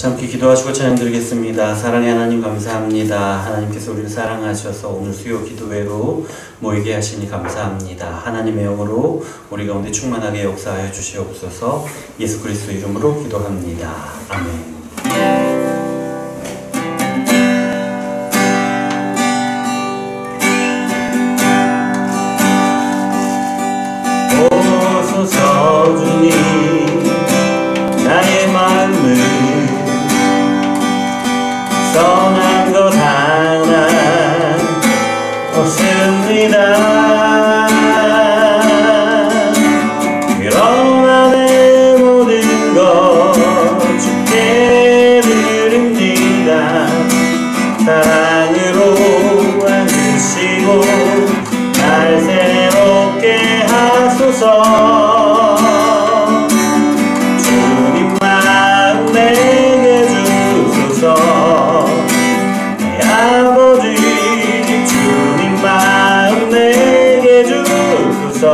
함께 기도하시고 찬양 드리겠습니다. 사랑의 하나님 감사합니다. 하나님께서 우리를 사랑하셔서 오늘 수요 기도회로 모이게 하시니 감사합니다. 하나님의 영으로 우리 가운데 충만하게 역사하여 주시옵소서. 예수 그리스도 이름으로 기도합니다. 아멘. 오소서 주님 나의 마음을 선한 것 하나 없습니다. 그러나 내 모든 것 주께 드립니다. 사랑으로 안으시고 날 새롭게 하소서. 주님 마음 내게 주소서. 내 아버지 주님 마음 내게 주소서.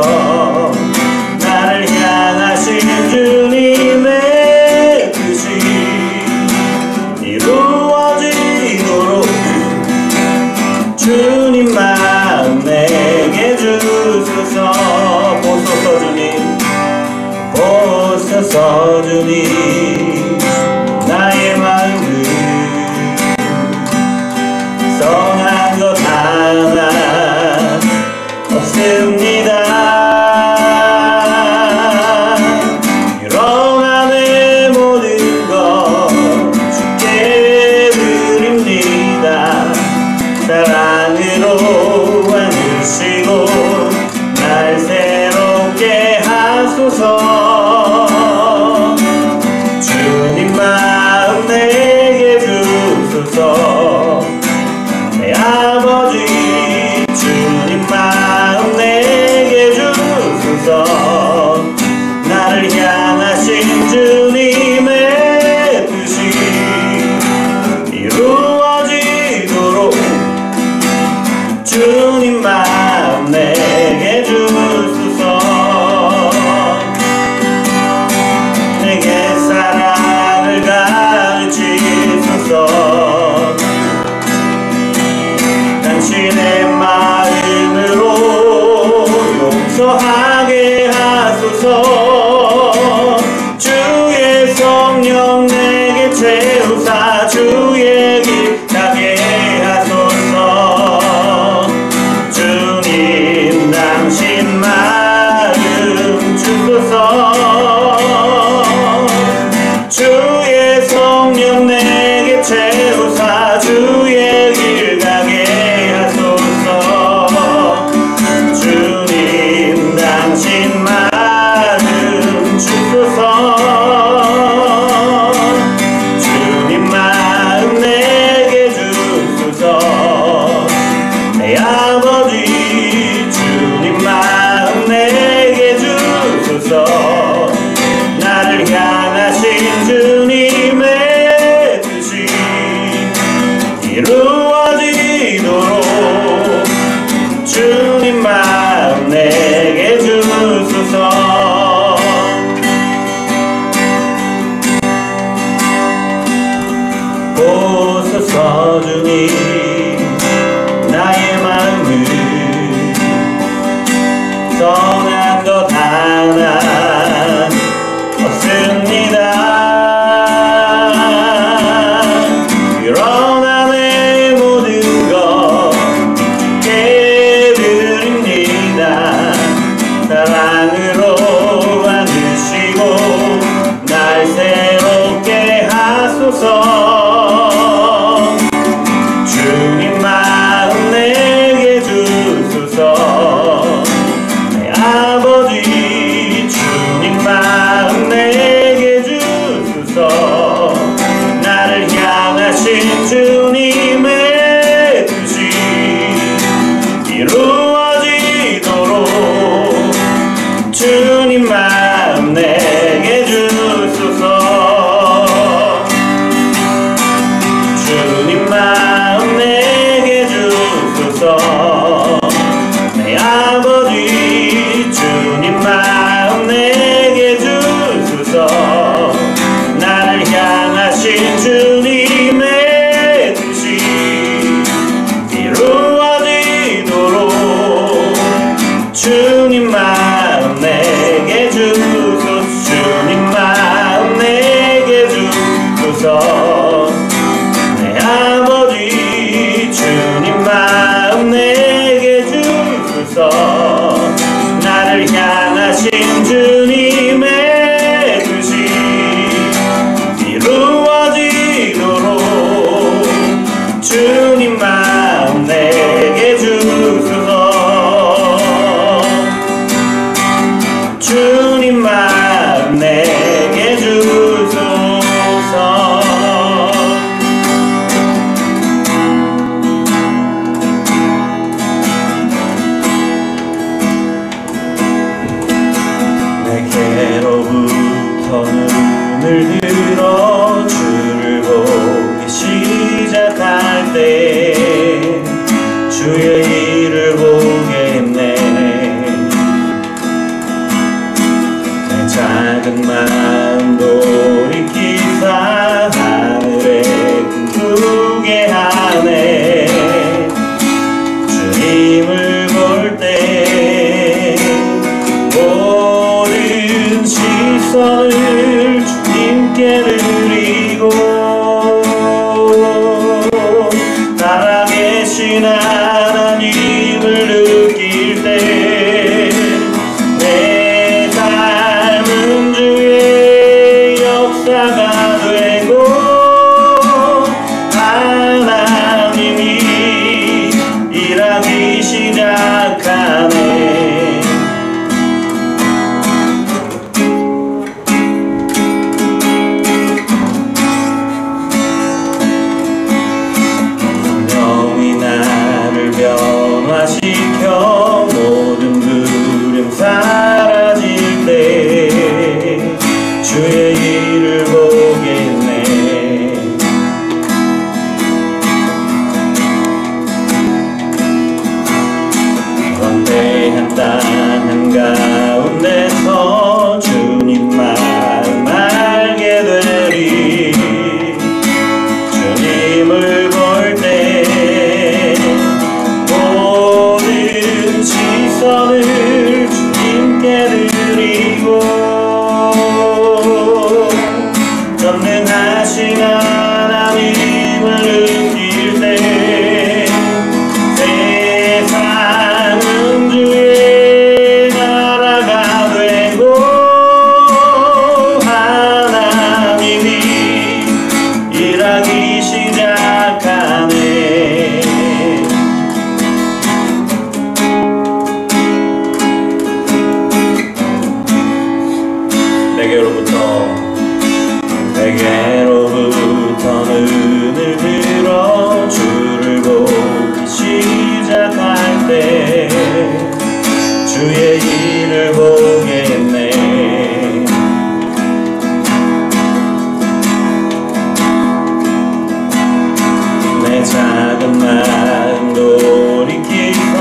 나를 향하신 주님의 뜻이 이루어지도록 주님 마음 내게 주소서. 보소서 주님, 보소서 주님 나의 마음을 선한 것 하나 없습니다. 그러나 내 모든 것 주께 드립니다. 사랑으로 안으시고 날 새롭게 하소서. 주님 마음 내게 주소서. 내 아버지 주님 마음 내게 주소서. 나를 향하신 주님의 뜻이 이루어지도록 주님 마음 내게 주소서. 내게 사랑을 가르치소서. 당신의 마음으로 용서하게 하소서. 주의 성령 내게 채우사 주의 길 가게 하소서. 주님 당신 마음 주소서. 주의 성령 내게 채우사 주의 길 가게 하소서. 주님 당신 마음 주소서. 주님 마음 내게 주소서. 내 아버지 주님 마음 내게 주소서. 나를 향하신 주님의 뜻이 이루어지도록 주님 마음 내게 주소서. 보소서 주님 나의 마음을 선한 것 하나 없습니다. 그러나 내 모든 것 주께 드립니다. 사랑으로 안으시고 날 새롭게 하소서. 주님 마음 내게 주소서. 내 아버지 주님 마음 내게 주소서. 나를 향하신 주님의 뜻이 이루어지도록 주님 마음 내게 주소서. 주님 마음 내게 주소서. 내 아버지 주님 마음 주님만 내게 주소서. 내게로부터 눈을 들어 주를 보기 시작할 때 주의 일을 보겠네. 내 작은 마음 돌이키사 하늘에 꿈꾸게 하네. 주님을 볼 때 모든 시선을 주님께 드리고 살아계신 하나님을 느낄 때 내 삶은 주의 역사가 되고 하나님이 일하기 시작하네. 변화시켜 모든 두려움 사라질 때 주의 일을 보겠네. 번대한 땅 한가운데서 주님만 알게 되리. 주님을 볼 때 시선을 주님께 드리고 전능하신 하나님을 느낄 때 세상은 주의 나라가 되고 하나님이 일하기 시작하네. 내게로부터 눈을 들어 주를 보기 시작할 때 주의 일을 보겠네. 내 작은 마음 돌이키사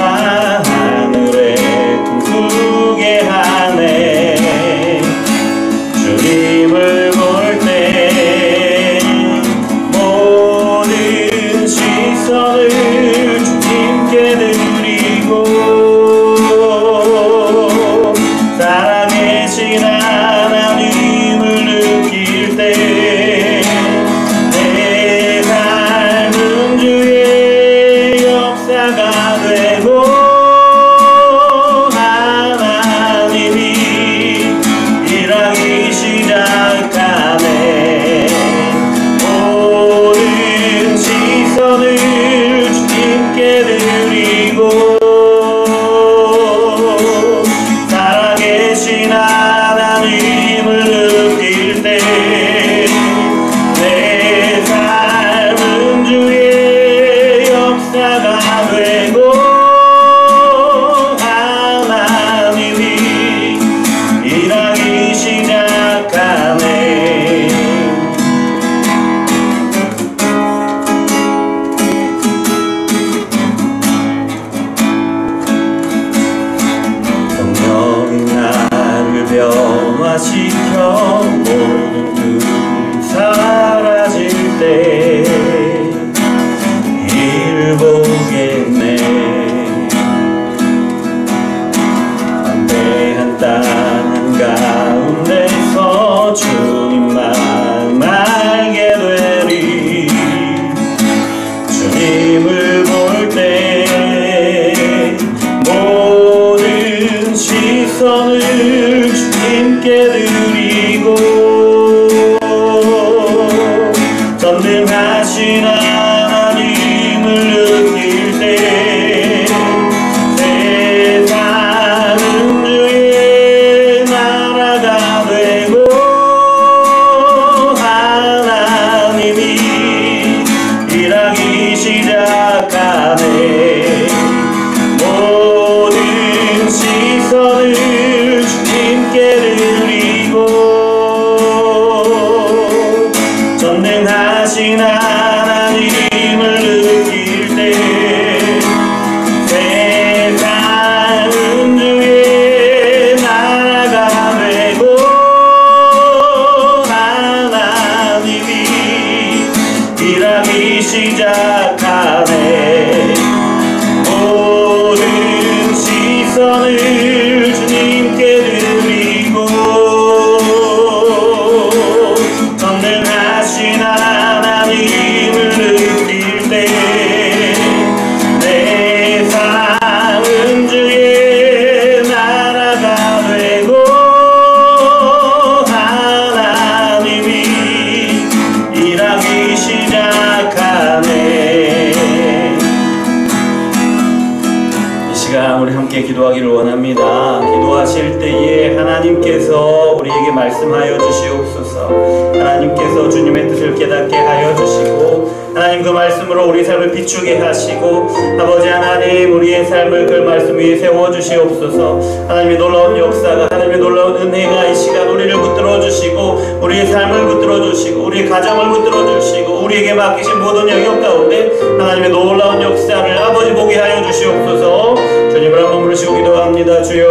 하늘에 꿈꾸게 하네. 주님을 볼 때 모든 시선을 주님께 드리고 살아계신 하나님을 느낄 때 내 삶은 주의 역사가 되고 하나님이 일하기 시작하네. 모든 시선을 주님께 드리고 살아계신 하나님을 느낄 때 내 삶은 주의 역사가 되고 하나님이 일하기 시작하네. 성령이 나를 변화시켜 모든 두려움 사라질 때 일을 보겠네. 한대한 땅 한가운데서 주님만 알게 되리. 주님을 볼 때 모든 시선을 주님께 드리고 전능하신 하나님을 느낄 때 세상은 주의 전능하신 하나님을 느낄 때 세상 음주의 나라가 되고 하나님이 일하기 시작하네. 모든 시선을 주님께 드리고 전능하신 하나님을 느낄 때 내 삶은 주의 나라가 되고 하나님이 일하기 시작하네. 이 시간 우리 함께 기도하기를 원합니다. 기도하실 때에 하나님께서 우리에게 말씀하여 주시옵소서. 하나님께서 주님의 뜻을 깨닫게 하여 주시고 하나님 그 말씀으로 우리 삶을 비추게 하시고 아버지 하나님 우리의 삶을 그 말씀 위에 세워주시옵소서. 하나님의 놀라운 역사가 하나님의 놀라운 은혜가 이 시간 우리를 붙들어 주시고 우리의 삶을 붙들어 주시고 우리의 가정을 붙들어 주시고 우리에게 맡기신 모든 영역 가운데 하나님의 놀라운 역사를 아버지 보게 하여 주시옵소서. 주님을 한번 부르시고 기도합니다. 주여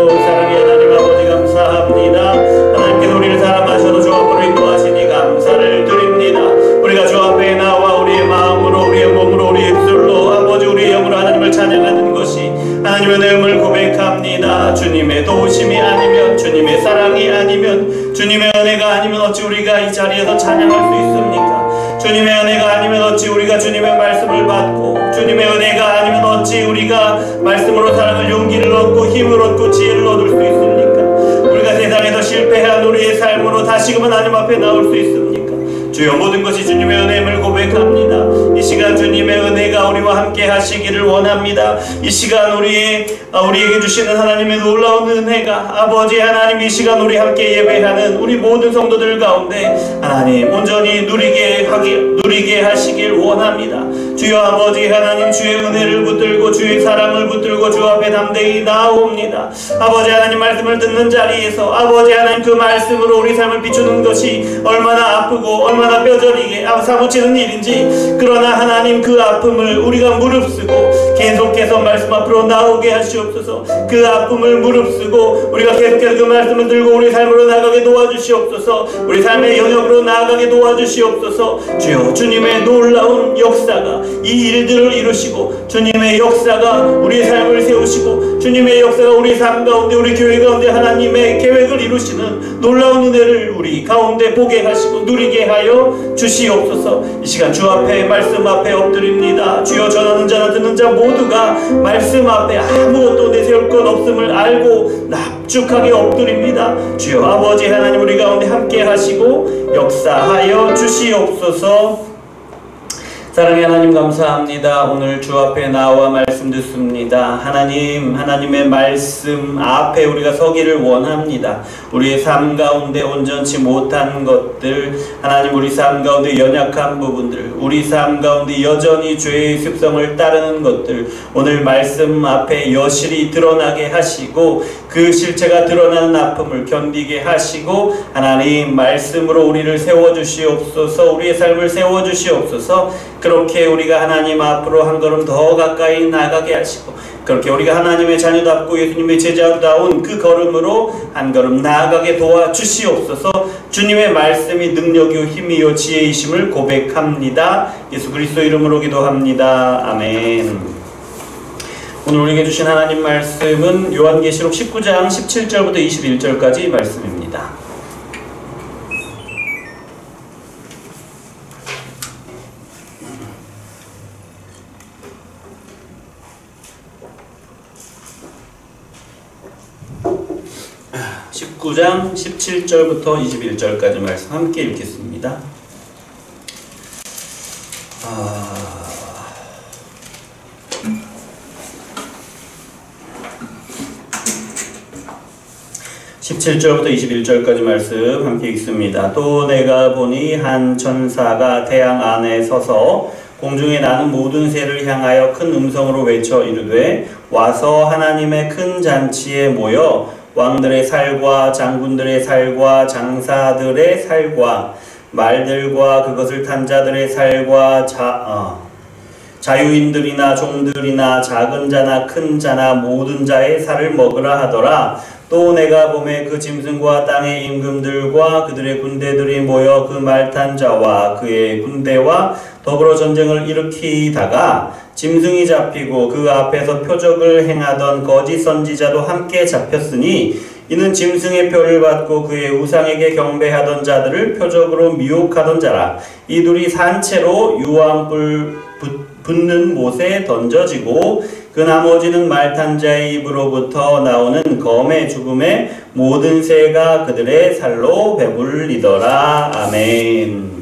사랑의 하나님 아버지 감사합니다. 하나님께서 우리를 사랑하셔도 주 앞으로 인도하시니 감사를 드립니다. 우리가 주 앞에 나와 우리의 마음으로 우리의 몸으로 우리의 입술로 아버지 우리의 영으로 하나님을 찬양하는 것이 하나님의 은혜임을 고백합니다. 주님의 도우심이 아니면 주님의 사랑이 아니면 주님의 은혜가 아니면 어찌 우리가 이 자리에서 찬양할 수 있습니까? 주님의 은혜가 아니면 어찌 우리가 주님의 말씀을 받고 주님의 은혜가 아니면 어찌 우리가 말씀으로 사랑을 용기를 얻고 힘을 얻고 지혜를 얻을 수 있습니까? 우리가 세상에서 실패한 우리의 삶으로 다시금 하나님 앞에 나올 수 있습니까? 주여 모든 것이 주님의 은혜임을 고백합니다. 이 시간 주님의 은혜가 우리와 함께 하시기를 원합니다. 이 시간 우리에게 주시는 하나님의 놀라운 은혜가 아버지 하나님 이 시간 우리 함께 예배하는 우리 모든 성도들 가운데 하나님 온전히 누리게 하시길 원합니다. 주여 아버지 하나님 주의 은혜를 붙들고 주의 사랑을 붙들고 주 앞에 담대히 나옵니다. 아버지 하나님 말씀을 듣는 자리에서 아버지 하나님 그 말씀으로 우리 삶을 비추는 것이 얼마나 아프고 얼마나 뼈저리게 사무치는 일인지 그러나 하나님 그 아픔을 우리가 무릅쓰고 계속해서 말씀 앞으로 나오게 하시옵소서. 그 아픔을 무릅쓰고 우리가 계속해서 그 말씀을 들고 우리 삶으로 나아가게 도와주시옵소서. 우리 삶의 영역으로 나아가게 도와주시옵소서. 주여 주님의 놀라운 역사가 이 일들을 이루시고 주님의 역사가 우리의 삶을 세우시고 주님의 역사가 우리 삶 가운데 우리 교회 가운데 하나님의 계획을 이루시는 놀라운 은혜를 우리 가운데 보게 하시고 누리게 하여 주시옵소서. 이 시간 주 앞에 말씀 앞에 엎드립니다. 주여 전하는 자나 듣는 자 모두가 말씀 앞에 아무것도 내세울 것 없음을 알고 납죽하게 엎드립니다. 주여 아버지 하나님 우리 가운데 함께 하시고 역사하여 주시옵소서. 사랑의 하나님 감사합니다. 오늘 주 앞에 나와 말씀 듣습니다. 하나님의 말씀 앞에 우리가 서기를 원합니다. 우리의 삶 가운데 온전치 못한 것들, 하나님 우리 삶 가운데 연약한 부분들, 우리 삶 가운데 여전히 죄의 습성을 따르는 것들, 오늘 말씀 앞에 여실히 드러나게 하시고 그 실체가 드러나는 아픔을 견디게 하시고 하나님 말씀으로 우리를 세워주시옵소서. 우리의 삶을 세워주시옵소서. 그렇게 우리가 하나님 앞으로 한 걸음 더 가까이 나가게 하시고 그렇게 우리가 하나님의 자녀답고 예수님의 제자다운 그 걸음으로 한 걸음 나아가게 도와주시옵소서. 주님의 말씀이 능력이요 힘이요 지혜이심을 고백합니다. 예수 그리스도 이름으로 기도합니다. 아멘. 오늘 우리에게 주신 하나님 말씀은 요한계시록 19장 17절부터 21절까지 말씀입니다. 19장 17절부터 21절까지 말씀 함께 읽겠습니다. 17절부터 21절까지 말씀 함께 읽습니다. 또 내가 보니 한 천사가 태양 안에 서서 공중에 나는 모든 새를 향하여 큰 음성으로 외쳐 이르되 와서 하나님의 큰 잔치에 모여 왕들의 살과 장군들의 살과 장사들의 살과 말들과 그것을 탄 자들의 살과 자유인들이나 종들이나 작은 자나 큰 자나 모든 자의 살을 먹으라 하더라. 또 내가 보매 그 짐승과 땅의 임금들과 그들의 군대들이 모여 그 말 탄 자와 그의 군대와 더불어 전쟁을 일으키다가 짐승이 잡히고 그 앞에서 표적을 행하던 거짓 선지자도 함께 잡혔으니 이는 짐승의 표를 받고 그의 우상에게 경배하던 자들을 표적으로 미혹하던 자라. 이 둘이 산채로 유황불 붙는 못에 던져지고 그 나머지는 말탄 자의 입으로부터 나오는 검의 죽음에 모든 새가 그들의 살로 배불리더라. 아멘.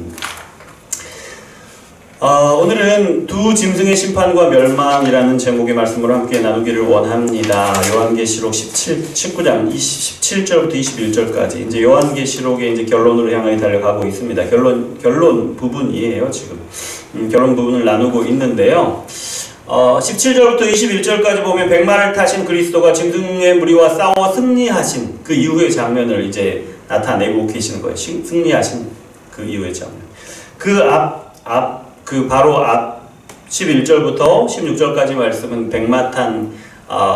오늘은 두 짐승의 심판과 멸망이라는 제목의 말씀을 함께 나누기를 원합니다. 요한계시록 19장 17절부터 21절까지 이제 요한계시록의 이제 결론으로 향해 달려가고 있습니다. 결론 부분이에요. 지금 결론 부분을 나누고 있는데요. 17절부터 21절까지 보면 백마를 타신 그리스도가 짐승의 무리와 싸워 승리하신 그 이후의 장면을 이제 나타내고 계시는 거예요. 승리하신 그 이후의 장면. 그 바로 앞 11절부터 16절까지 말씀은 백마를 탄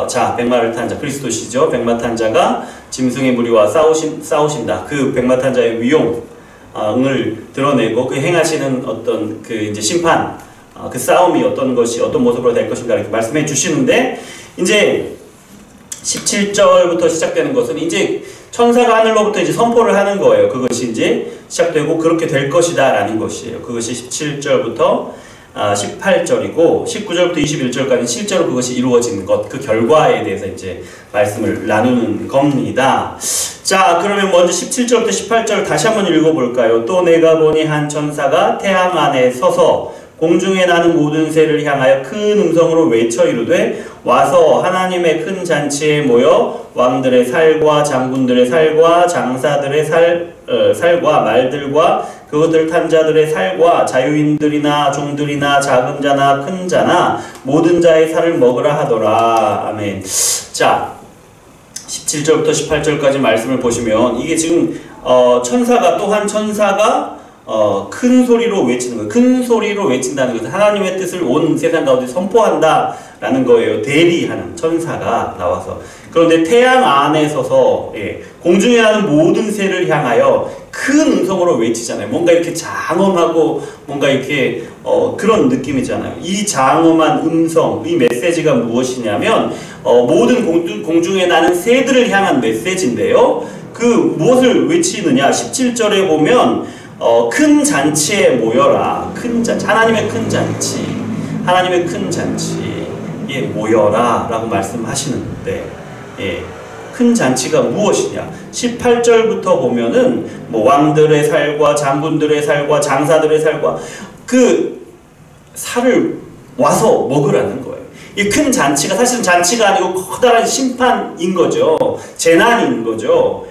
자, 그리스도시죠. 백마 탄 자가 짐승의 무리와 싸우신다. 그 백마 탄 자의 위용을 드러내고 그 행하시는 어떤 그 이제 심판, 그 싸움이 어떤 모습으로 될 것인가 이렇게 말씀해 주시는데, 이제 17절부터 시작되는 것은 이제 천사가 하늘로부터 이제 선포를 하는 거예요. 그것이 이제 시작되고 그렇게 될 것이다 라는 것이에요. 그것이 17절부터 18절이고 19절부터 21절까지 실제로 그것이 이루어지는 것, 그 결과에 대해서 이제 말씀을 나누는 겁니다. 자, 그러면 먼저 17절부터 18절 다시 한번 읽어볼까요? 또 내가 보니 한 천사가 태양 안에 서서 공중에 나는 모든 새를 향하여 큰 음성으로 외쳐 이르되 와서 하나님의 큰 잔치에 모여 왕들의 살과 장군들의 살과 장사들의 살과 말들과 그것들 탄 자들의 살과 자유인들이나 종들이나 작은 자나 큰 자나 모든 자의 살을 먹으라 하더라. 아멘. 자, 17절부터 18절까지 말씀을 보시면 이게 지금 또한 천사가 큰 소리로 외치는 거예요. 큰 소리로 외친다는 것은 하나님의 뜻을 온 세상 가운데 선포한다 라는 거예요. 대리하는 천사가 나와서. 그런데 태양 안에 서서 공중에 나는 모든 새를 향하여 큰 음성으로 외치잖아요. 뭔가 이렇게 장엄하고 뭔가 이렇게 그런 느낌이잖아요. 이 장엄한 음성, 이 메시지가 무엇이냐면 모든 공중에 나는 새들을 향한 메시지인데요. 그 무엇을 외치느냐? 17절에 보면 큰 잔치에 모여라. 하나님의 큰 잔치. 하나님의 큰 잔치에 모여라. 라고 말씀하시는데, 큰 잔치가 무엇이냐? 18절부터 보면은, 왕들의 살과 장군들의 살과 장사들의 살과 그 살을 와서 먹으라는 거예요. 이 큰 잔치가 사실은 잔치가 아니고 커다란 심판인 거죠. 재난인 거죠.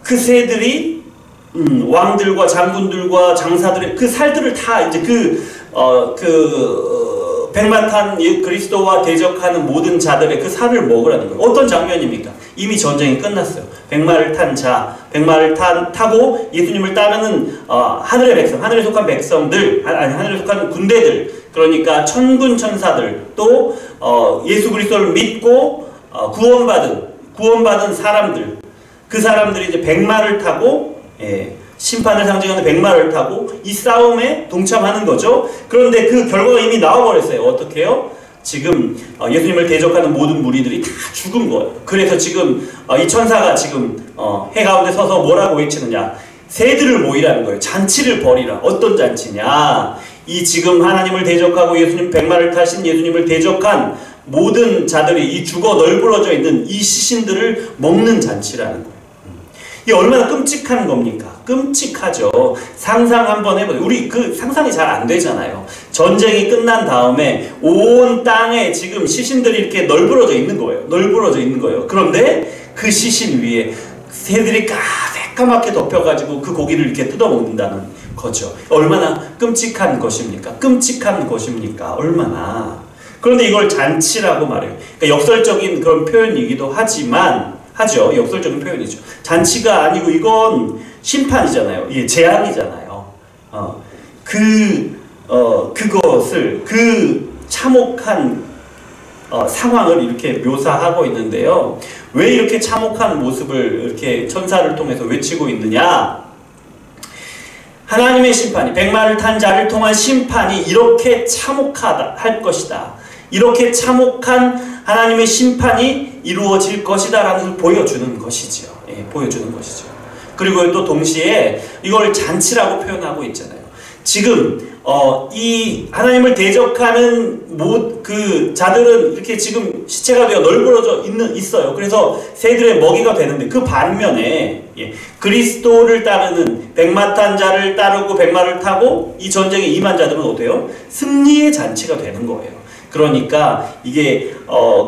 그 새들이 왕들과 장군들과 장사들의 그 살들을 다 이제 백마 탄 그리스도와 대적하는 모든 자들의 그 살을 먹으라는 거예요. 어떤 장면입니까? 이미 전쟁이 끝났어요. 백마를 타고 예수님을 따르는 하늘의 백성, 하늘에 속한 백성들, 하늘에 속한 군대들, 그러니까 천군 천사들, 또 예수 그리스도를 믿고 구원받은 사람들, 그 사람들이 이제 백마를 타고 심판을 상징하는 백마를 타고 이 싸움에 동참하는 거죠. 그런데 그 결과가 이미 나와버렸어요. 어떻게 해요? 지금 예수님을 대적하는 모든 무리들이 다 죽은 거예요. 그래서 지금 이 천사가 지금 해 가운데 서서 뭐라고 외치느냐? 새들을 모이라는 거예요. 잔치를 벌이라. 어떤 잔치냐? 이 지금 하나님을 대적하고 백마를 타신 예수님을 대적한 모든 자들이 이 죽어 널브러져 있는 이 시신들을 먹는 잔치라는 거예요. 이게 얼마나 끔찍한 겁니까? 끔찍하죠. 상상 한번 해보세요. 우리 그 상상이 잘 안 되잖아요. 전쟁이 끝난 다음에 온 땅에 지금 시신들이 이렇게 널브러져 있는 거예요. 널브러져 있는 거예요. 그런데 그 시신 위에 새들이 새까맣게 덮여가지고 그 고기를 이렇게 뜯어먹는다는 거죠. 얼마나 끔찍한 것입니까? 끔찍한 것입니까? 얼마나. 그런데 이걸 잔치라고 말해요. 그러니까 역설적인 그런 표현이기도 하지만 하죠. 역설적인 표현이죠. 잔치가 아니고 이건 심판이잖아요. 이게 재앙이잖아요. 그것을 그 참혹한 상황을 이렇게 묘사하고 있는데요. 왜 이렇게 참혹한 모습을 이렇게 천사를 통해서 외치고 있느냐? 하나님의 심판이, 백마를 탄 자를 통한 심판이 이렇게 참혹하다 할 것이다. 이렇게 참혹한 하나님의 심판이 이루어질 것이다 라는 걸 보여주는 것이죠. 예, 보여주는 것이죠. 그리고 또 동시에 이걸 잔치라고 표현하고 있잖아요. 지금 이 하나님을 대적하는 그 자들은 이렇게 지금 시체가 되어 널브러져 있어요. 그래서 새들의 먹이가 되는데 그 반면에 그리스도를 따르는 백마 탄 자를 따르고 백마를 타고 이 전쟁에 임한 자들은 어때요? 승리의 잔치가 되는 거예요. 그러니까 이게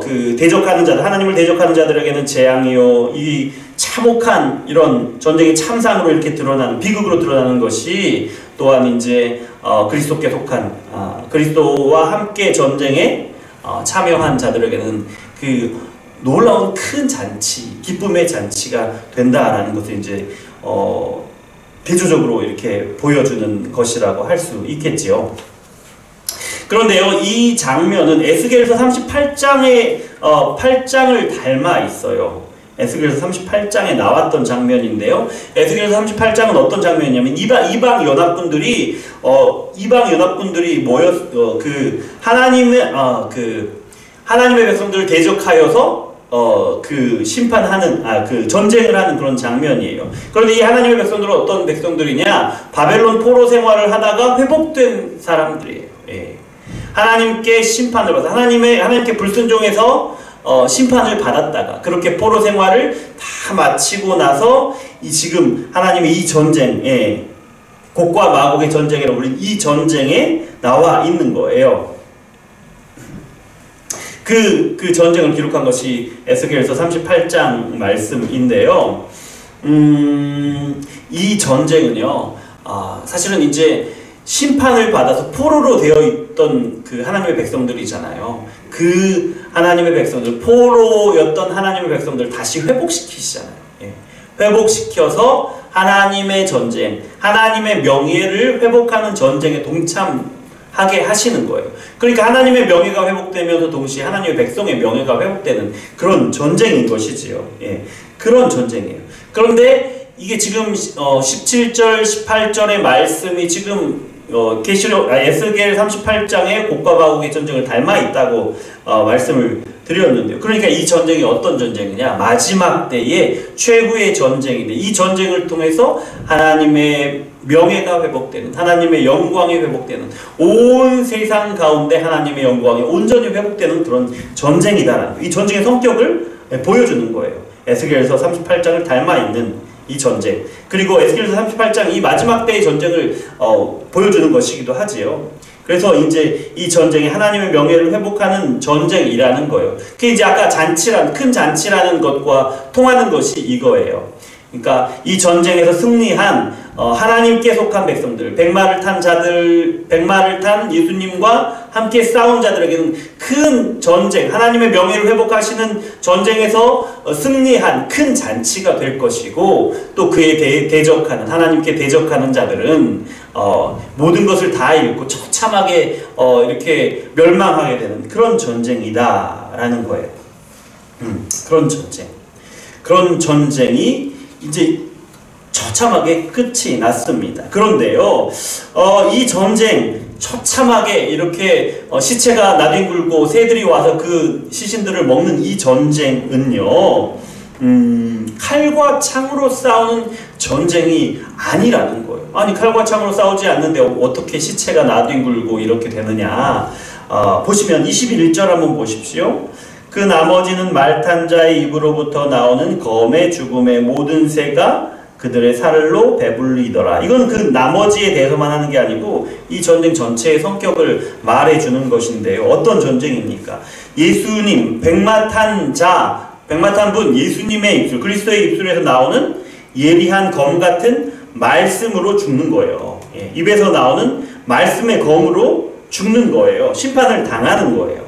그 대적하는 자들, 하나님을 대적하는 자들에게는 재앙이요, 이 참혹한 이런 전쟁의 참상으로 이렇게 드러나는, 비극으로 드러나는 것이 또한 이제 그리스도께 속한 그리스도와 함께 전쟁에 참여한 자들에게는 그 놀라운 큰 잔치, 기쁨의 잔치가 된다라는 것을 이제 대조적으로 이렇게 보여주는 것이라고 할 수 있겠지요. 그런데요, 이 장면은 에스겔서 38장의 8장을 닮아 있어요. 에스겔서 38장에 나왔던 장면인데요. 에스겔서 38장은 어떤 장면이냐면 이방 연합군들이 하나님의 백성들을 대적하여서 그 심판하는 그 전쟁을 하는 그런 장면이에요. 그런데 이 하나님의 백성들은 어떤 백성들이냐? 바벨론 포로 생활을 하다가 회복된 사람들이에요. 예. 하나님께 심판을 받아 하나님께 불순종해서 심판을 받았다가 그렇게 포로 생활을 다 마치고 나서 지금 하나님의 이 전쟁에, 곡과 마곡의 전쟁이라고 불리는 이 전쟁에 나와 있는 거예요. 그 전쟁을 기록한 것이 에스겔서 38장 말씀인데요. 이 전쟁은요, 사실은 이제 심판을 받아서 포로로 되어 있던 그 하나님의 백성들이잖아요. 그 하나님의 백성들, 포로였던 하나님의 백성들을 다시 회복시키시잖아요. 예. 회복시켜서 하나님의 전쟁, 하나님의 명예를 회복하는 전쟁에 동참하게 하시는 거예요. 그러니까 하나님의 명예가 회복되면서 동시에 하나님의 백성의 명예가 회복되는 그런 전쟁인 것이지요. 예. 그런 전쟁이에요. 그런데 이게 지금 17절, 18절의 말씀이 지금 에스겔 38장의 곡과 마곡의 전쟁을 닮아 있다고 말씀을 드렸는데요. 그러니까 이 전쟁이 어떤 전쟁이냐? 마지막 때의 최후의 전쟁인데, 이 전쟁을 통해서 하나님의 명예가 회복되는, 하나님의 영광이 회복되는, 온 세상 가운데 하나님의 영광이 온전히 회복되는 그런 전쟁이다라는, 이 전쟁의 성격을 보여주는 거예요. 에스겔서 38장을 닮아 있는 이 전쟁, 그리고 에스겔서 38장 이 마지막 때의 전쟁을 보여주는 것이기도 하지요. 그래서 이제 이 전쟁이 하나님의 명예를 회복하는 전쟁이라는 거예요. 그게 이제 아까 큰 잔치라는 것과 통하는 것이 이거예요. 그러니까 이 전쟁에서 승리한 하나님께 속한 백성들, 백마를 탄 예수님과 함께 싸운 자들에게는 큰 전쟁, 하나님의 명예를 회복하시는 전쟁에서 승리한 큰 잔치가 될 것이고, 또 그에 대적하는, 하나님께 대적하는 자들은 모든 것을 다 잃고 처참하게 이렇게 멸망하게 되는 그런 전쟁이다라는 거예요. 그런 전쟁이 이제 처참하게 끝이 났습니다. 그런데요, 이 전쟁 처참하게 이렇게 시체가 나뒹굴고 새들이 와서 그 시신들을 먹는 이 전쟁은요, 칼과 창으로 싸우는 전쟁이 아니라는 거예요. 아니, 칼과 창으로 싸우지 않는데 어떻게 시체가 나뒹굴고 이렇게 되느냐? 보시면 21절 한번 보십시오. 그 나머지는 말탄 자의 입으로부터 나오는 검의 죽음의 모든 새가 그들의 살로 배불리더라. 이건 그 나머지에 대해서만 하는 게 아니고 이 전쟁 전체의 성격을 말해주는 것인데요. 어떤 전쟁입니까? 예수님, 백마 탄 분, 예수님의 입술, 그리스도의 입술에서 나오는 예리한 검 같은 말씀으로 죽는 거예요. 예, 입에서 나오는 말씀의 검으로 죽는 거예요. 심판을 당하는 거예요.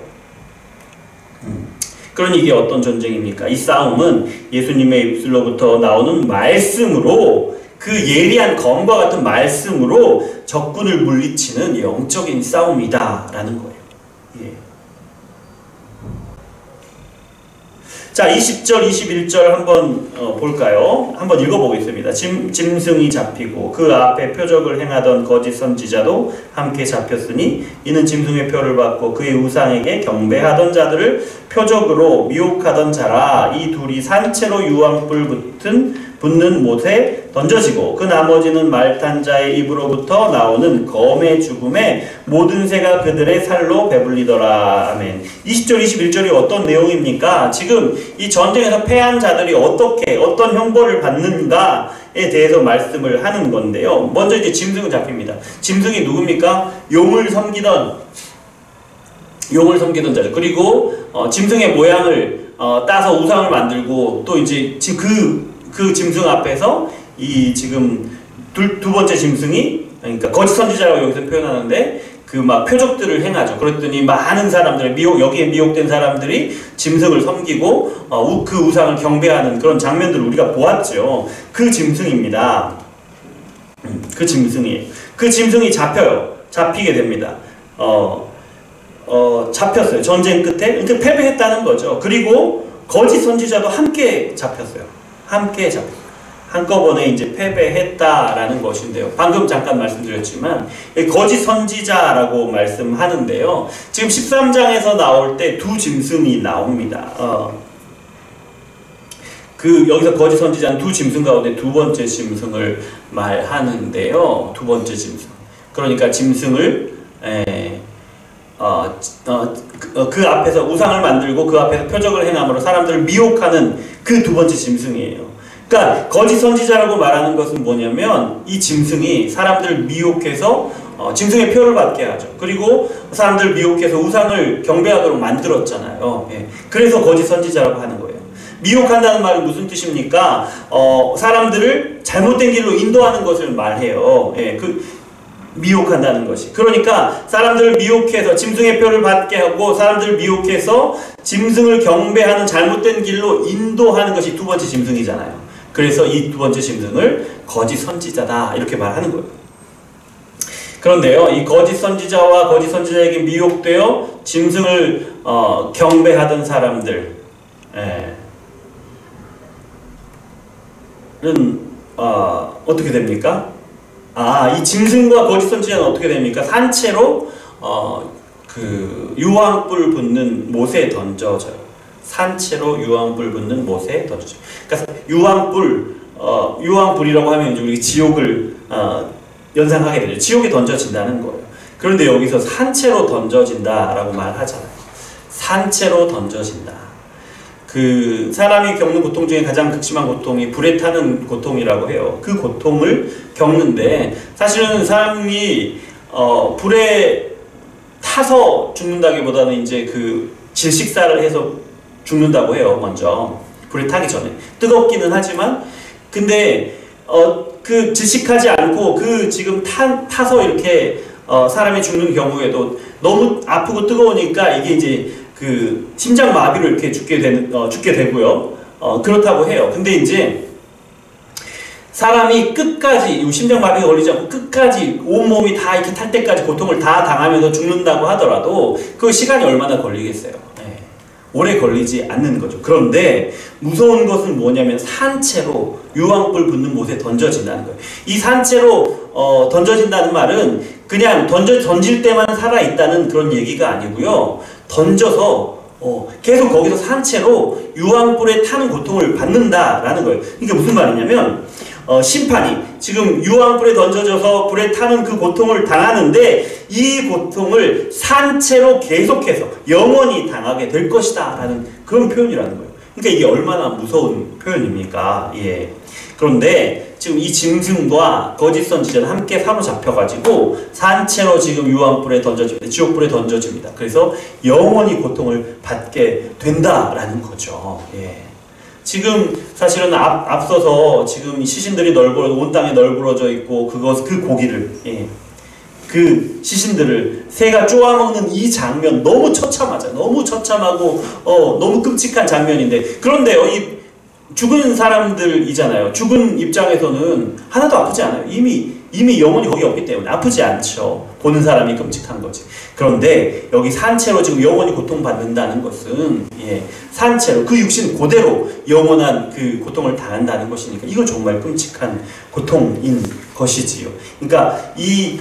그러니 이게 어떤 전쟁입니까? 이 싸움은 예수님의 입술로부터 나오는 말씀으로, 그 예리한 검과 같은 말씀으로 적군을 물리치는 영적인 싸움이다라는 거예요. 예. 자, 20절, 21절 한번 볼까요? 한번 읽어보겠습니다. 짐승이 잡히고 그 앞에 표적을 행하던 거짓 선지자도 함께 잡혔으니 이는 짐승의 표를 받고 그의 우상에게 경배하던 자들을 표적으로 미혹하던 자라. 이 둘이 산채로 유황불 붙는 못에 던져지고 그 나머지는 말탄 자의 입으로부터 나오는 검의 죽음에 모든 새가 그들의 살로 배불리더라. 아멘. 20절 21절이 어떤 내용입니까? 지금 이 전쟁에서 패한 자들이 어떤 형벌을 받는가에 대해서 말씀을 하는 건데요. 먼저 이제 짐승은 잡힙니다. 짐승이 누굽니까? 용을 섬기던 자들. 그리고 짐승의 모양을 따서 우상을 만들고, 또 이제 그 짐승 앞에서 이 지금 두 번째 짐승이, 그러니까 거짓 선지자라고 여기서 표현하는데 그 막 표적들을 행하죠. 그랬더니 많은 사람들, 여기에 미혹된 사람들이 짐승을 섬기고 그 우상을 경배하는 그런 장면들을 우리가 보았죠. 그 짐승입니다. 그 짐승이에요. 그 짐승이 잡히게 됩니다. 잡혔어요. 전쟁 끝에. 그러니까 패배했다는 거죠. 그리고 거짓 선지자도 함께 잡혔어요. 한꺼번에 이제 패배했다라는 것인데요. 방금 잠깐 말씀드렸지만 거짓 선지자라고 말씀하는데요. 지금 13장에서 나올 때 두 짐승이 나옵니다. 여기서 거짓 선지자는 두 짐승 가운데 두 번째 짐승을 말하는데요. 두 번째 짐승. 그러니까 짐승을 그 앞에서 우상을 만들고 그 앞에서 표적을 행함으로 사람들을 미혹하는 그 두 번째 짐승이에요. 그러니까 거짓 선지자라고 말하는 것은 뭐냐면 이 짐승이 사람들을 미혹해서 짐승의 표를 받게 하죠. 그리고 사람들을 미혹해서 우상을 경배하도록 만들었잖아요. 예. 그래서 거짓 선지자라고 하는 거예요. 미혹한다는 말은 무슨 뜻입니까? 사람들을 잘못된 길로 인도하는 것을 말해요. 예. 미혹한다는 것이. 그러니까 사람들을 미혹해서 짐승의 표를 받게 하고 사람들을 미혹해서 짐승을 경배하는 잘못된 길로 인도하는 것이 두 번째 짐승이잖아요. 그래서 이 두 번째 짐승을 거짓 선지자다 이렇게 말하는 거예요. 그런데요, 이 거짓 선지자와 거짓 선지자에게 미혹되어 짐승을 경배하던 사람들은 어떻게 됩니까? 이 짐승과 거짓 선지자는 어떻게 됩니까? 산채로 그 유황불 붙는 못에 던져져요. 산채로 유황불 붙는 못에 던져져요. 그러니까 유황불이라고 하면 이제 우리 지옥을 연상하게 되죠. 지옥에 던져진다는 거예요. 그런데 여기서 산채로 던져진다라고 말하잖아요. 산채로 던져진다. 그 사람이 겪는 고통 중에 가장 극심한 고통이 불에 타는 고통이라고 해요. 그 고통을 겪는데 사실은 사람이 불에 타서 죽는다기보다는 이제 그 질식사를 해서 죽는다고 해요. 먼저 불에 타기 전에 뜨겁기는 하지만 근데 그 질식하지 않고 그 지금 타서 이렇게 사람이 죽는 경우에도 너무 아프고 뜨거우니까 이게 이제 그 심장 마비로 이렇게 죽게 되고요. 그렇다고 해요. 근데 이제 사람이 끝까지 심장 마비가 걸리지 않고 끝까지 온몸이 다 이렇게 탈 때까지 고통을 다 당하면서 죽는다고 하더라도 그 시간이 얼마나 걸리겠어요. 네. 오래 걸리지 않는 거죠. 그런데 무서운 것은 뭐냐면 산채로 유황불 붙는 못에 던져진다는 거예요. 이 산채로 던져진다는 말은 그냥 던질 때만 살아있다는 그런 얘기가 아니고요. 던져서 계속 거기서 산채로 유황불에 타는 고통을 받는다라는 거예요. 이게 무슨 말이냐면 심판이 지금 유황불에 던져져서 불에 타는 그 고통을 당하는데 이 고통을 산채로 계속해서 영원히 당하게 될 것이다 라는 그런 표현이라는 거예요. 그러니까 이게 얼마나 무서운 표현입니까? 예. 그런데 지금 이 짐승과 거짓 선지자는 함께 사로잡혀가지고 산채로 지금 유황불에 던져집니다. 지옥불에 던져집니다. 그래서 영원히 고통을 받게 된다라는 거죠. 예. 지금 사실은 앞서서 지금 시신들이 온 땅에 널브러져 있고 그 고기를 그 시신들을 새가 쪼아먹는 이 장면 너무 처참하죠. 너무 처참하고 너무 끔찍한 장면인데, 그런데요, 이 죽은 사람들이잖아요. 죽은 입장에서는 하나도 아프지 않아요. 이미 영혼이 거기 없기 때문에 아프지 않죠. 보는 사람이 끔찍한 거지. 그런데 여기 산채로 지금 영혼이 고통받는다는 것은, 산채로 그 육신 그대로 영원한 그 고통을 당한다는 것이니까 이거 정말 끔찍한 고통인 것이지요. 그러니까 이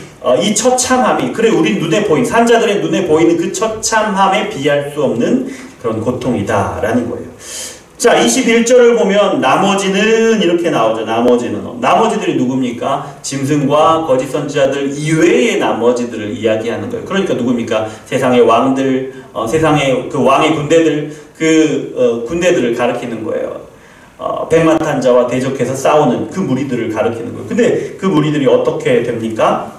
처참함이, 그래 우리 눈에 산자들의 눈에 보이는 그 처참함에 비할 수 없는 그런 고통이다라는 거예요. 자, 21절을 보면 나머지는 이렇게 나오죠. 나머지들이 누굽니까? 짐승과 거짓 선지자들 이외의 나머지들을 이야기하는 거예요. 그러니까 누굽니까? 세상의 왕들, 세상의 그 왕의 군대들, 군대들을 가리키는 거예요. 백마탄자와 대적해서 싸우는 그 무리들을 가리키는 거예요. 근데 그 무리들이 어떻게 됩니까?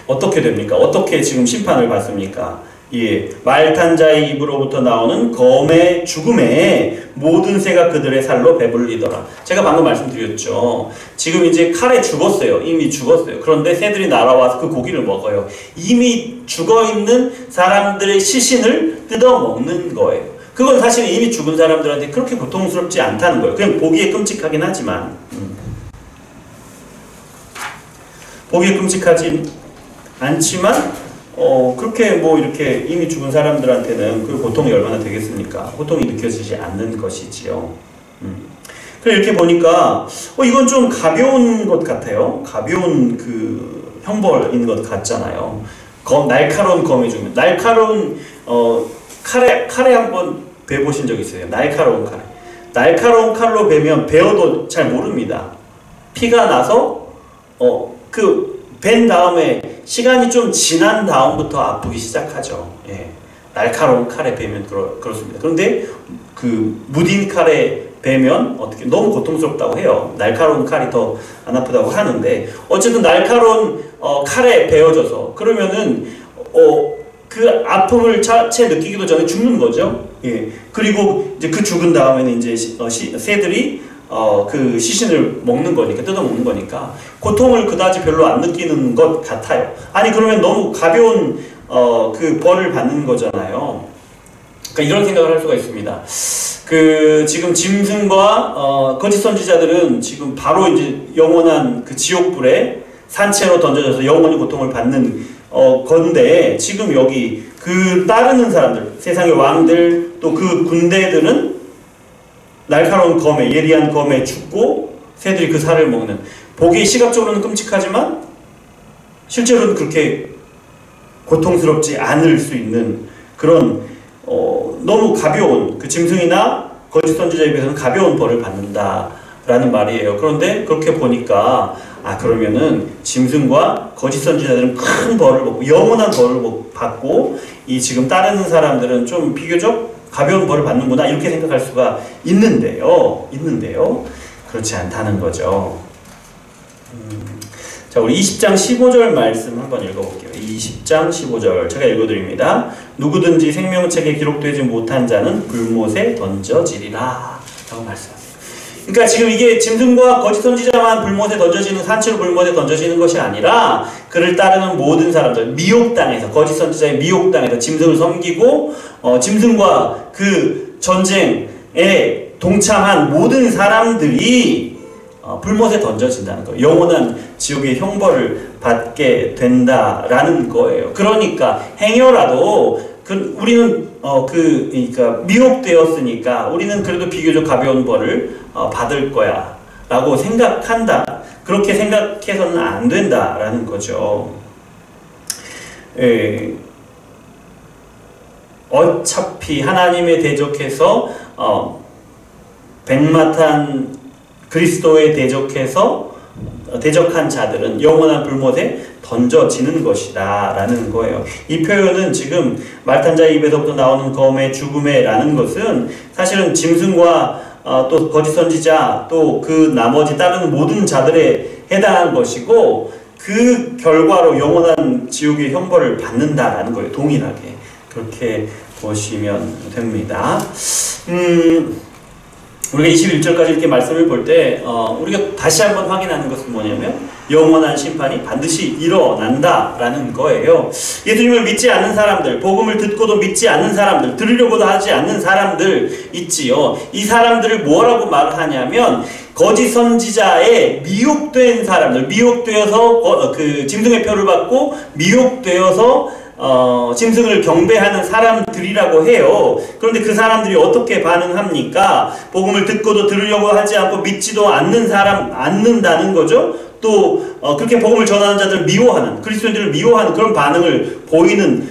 어떻게 지금 심판을 받습니까? 말탄 자의 입으로부터 나오는 검의 죽음에 모든 새가 그들의 살로 배불리더라. 제가 방금 말씀드렸죠. 지금 이제 칼에 죽었어요. 이미 죽었어요. 그런데 새들이 날아와서 그 고기를 먹어요. 이미 죽어있는 사람들의 시신을 뜯어먹는 거예요. 그건 사실 이미 죽은 사람들한테 그렇게 고통스럽지 않다는 거예요. 그냥 보기에 끔찍하긴 하지만, 보기에 끔찍하지 않지만 그렇게 이렇게 이미 죽은 사람들한테는 그 고통이 얼마나 되겠습니까? 고통이 느껴지지 않는 것이지요. 그래 이렇게 보니까 이건 좀 가벼운 것 같아요. 가벼운 그 형벌인 것 같잖아요. 날카로운 검이 죽으면, 날카로운 칼에 한번 베보신 적 있어요? 날카로운 칼. 날카로운 칼로 베면 베어도 잘 모릅니다. 피가 나서 벤 다음에 시간이 좀 지난 다음부터 아프기 시작하죠. 날카로운 칼에 베면 그렇습니다. 그런데 그 무딘 칼에 베면 너무 고통스럽다고 해요. 날카로운 칼이 더 안 아프다고 하는데, 어쨌든 날카로운 칼에 베어져서 그러면은 그 아픔을 채 느끼기도 전에 죽는 거죠. 그리고 이제 그 죽은 다음에는 이제 새들이 그 시신을 먹는 거니까, 뜯어먹는 거니까 고통을 그다지 별로 안 느끼는 것 같아요. 아니 그러면 너무 가벼운 그 벌을 받는 거잖아요. 그러니까 이런 생각을 할 수가 있습니다. 지금 짐승과 거짓 선지자들은 지금 바로 이제 영원한 그 지옥불에 산채로 던져져서 영원히 고통을 받는 건데, 지금 여기 그 따르는 사람들, 세상의 왕들, 또 그 군대들은 날카로운 검에, 예리한 검에 죽고 새들이 그 살을 먹는, 보기 시각적으로는 끔찍하지만 실제로는 그렇게 고통스럽지 않을 수 있는 그런 너무 가벼운, 그 짐승이나 거짓 선지자에 비해서는 가벼운 벌을 받는다라는 말이에요. 그런데 그렇게 보니까 그러면은 짐승과 거짓 선지자들은 큰 벌을 받고 영원한 벌을 받고, 이 지금 따르는 사람들은 좀 비교적 가벼운 벌을 받는구나, 이렇게 생각할 수가 있는데요. 그렇지 않다는 거죠. 자, 우리 20장 15절 말씀 한번 읽어볼게요. 20장 15절 제가 읽어드립니다. 누구든지 생명책에 기록되지 못한 자는 불못에 던져지리라 라고 말씀하세요. 그러니까 지금 이게 짐승과 거짓 선지자만 불못에 던져지는, 산채로 불못에 던져지는 것이 아니라 그를 따르는 모든 사람들, 미혹당해서, 거짓 선지자의 미혹당해서 짐승을 섬기고 짐승과 그 전쟁에 동참한 모든 사람들이 불못에 던져진다는 거예요. 영원한 지옥의 형벌을 받게 된다라는 거예요. 그러니까 행여라도 우리는 그러니까 미혹되었으니까 우리는 그래도 비교적 가벼운 벌을 받을 거야 라고 생각한다. 그렇게 생각해서는 안 된다라는 거죠. 어차피 하나님에 대적해서 백마탄 그리스도에 대적한 자들은 영원한 불못에 던져지는 것이다 라는 거예요. 이 표현은 지금 말탄자의 입에서부터 나오는 검의 죽음에 라는 것은 사실은 짐승과 또 거짓 선지자, 또 그 나머지 따르는 모든 자들에 해당한 것이고, 그 결과로 영원한 지옥의 형벌을 받는다라는 거예요. 동일하게 그렇게 보시면 됩니다. 우리가 21절까지 이렇게 말씀을 볼 때 우리가 다시 한번 확인하는 것은 뭐냐면, 영원한 심판이 반드시 일어난다라는 거예요. 예수님을 믿지 않는 사람들, 복음을 듣고도 믿지 않는 사람들, 들으려고도 하지 않는 사람들 있지요. 이 사람들을 뭐라고 말하냐면 거짓 선지자에 미혹된 사람들, 미혹되어서 그 짐승의 표를 받고 미혹되어서 짐승을 경배하는 사람들이라고 해요. 그런데 그 사람들이 어떻게 반응합니까? 복음을 듣고도 들으려고 하지 않고 믿지도 않는다는 거죠. 또 그렇게 복음을 전하는 자들을 미워하는, 그리스도인들을 미워하는 그런 반응을 보이는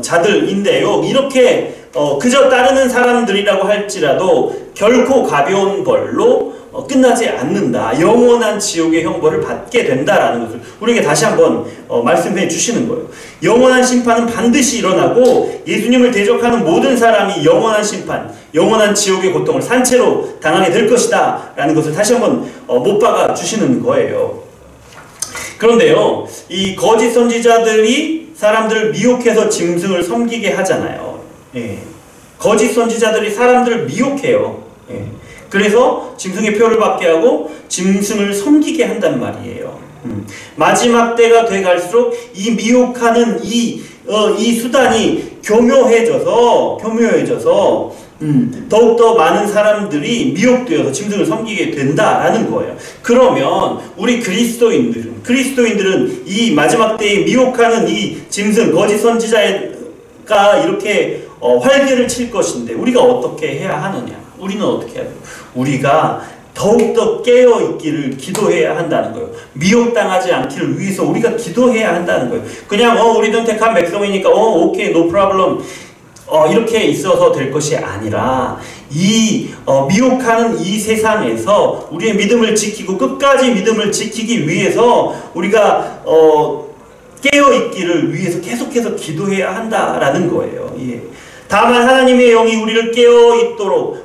자들인데요. 이렇게 그저 따르는 사람들이라고 할지라도 결코 가벼운 벌로 끝나지 않는다. 영원한 지옥의 형벌을 받게 된다라는 것을 우리에게 다시 한번 말씀해 주시는 거예요. 영원한 심판은 반드시 일어나고 예수님을 대적하는 모든 사람이 영원한 심판, 영원한 지옥의 고통을 산채로 당하게 될 것이다 라는 것을 다시 한번 못 박아 주시는 거예요. 그런데요, 이 거짓 선지자들이 사람들을 미혹해서 짐승을 섬기게 하잖아요. 예. 거짓 선지자들이 사람들을 미혹해요. 예. 그래서 짐승의 표를 받게 하고 짐승을 섬기게 한단 말이에요. 마지막 때가 돼갈수록 이 미혹하는 이 수단이 교묘해져서 더욱더 많은 사람들이 미혹되어서 짐승을 섬기게 된다라는 거예요. 그러면 우리 그리스도인들은 이 마지막 때에 미혹하는 이 짐승, 거짓 선지자가 이렇게 활개를 칠 것인데 우리가 어떻게 해야 하느냐? 우리는 어떻게 해야 돼요? 우리가 더욱더 깨어있기를 기도해야 한다는 거예요. 미혹당하지 않기를 위해서 우리가 기도해야 한다는 거예요. 그냥 우리는 택한 백성이니까 오케이, no problem 이렇게 있어서 될 것이 아니라 이 미혹하는 이 세상에서 우리의 믿음을 지키고 끝까지 믿음을 지키기 위해서 우리가 깨어있기를 위해서 계속해서 기도해야 한다라는 거예요. 예. 다만 하나님의 영이 우리를 깨어있도록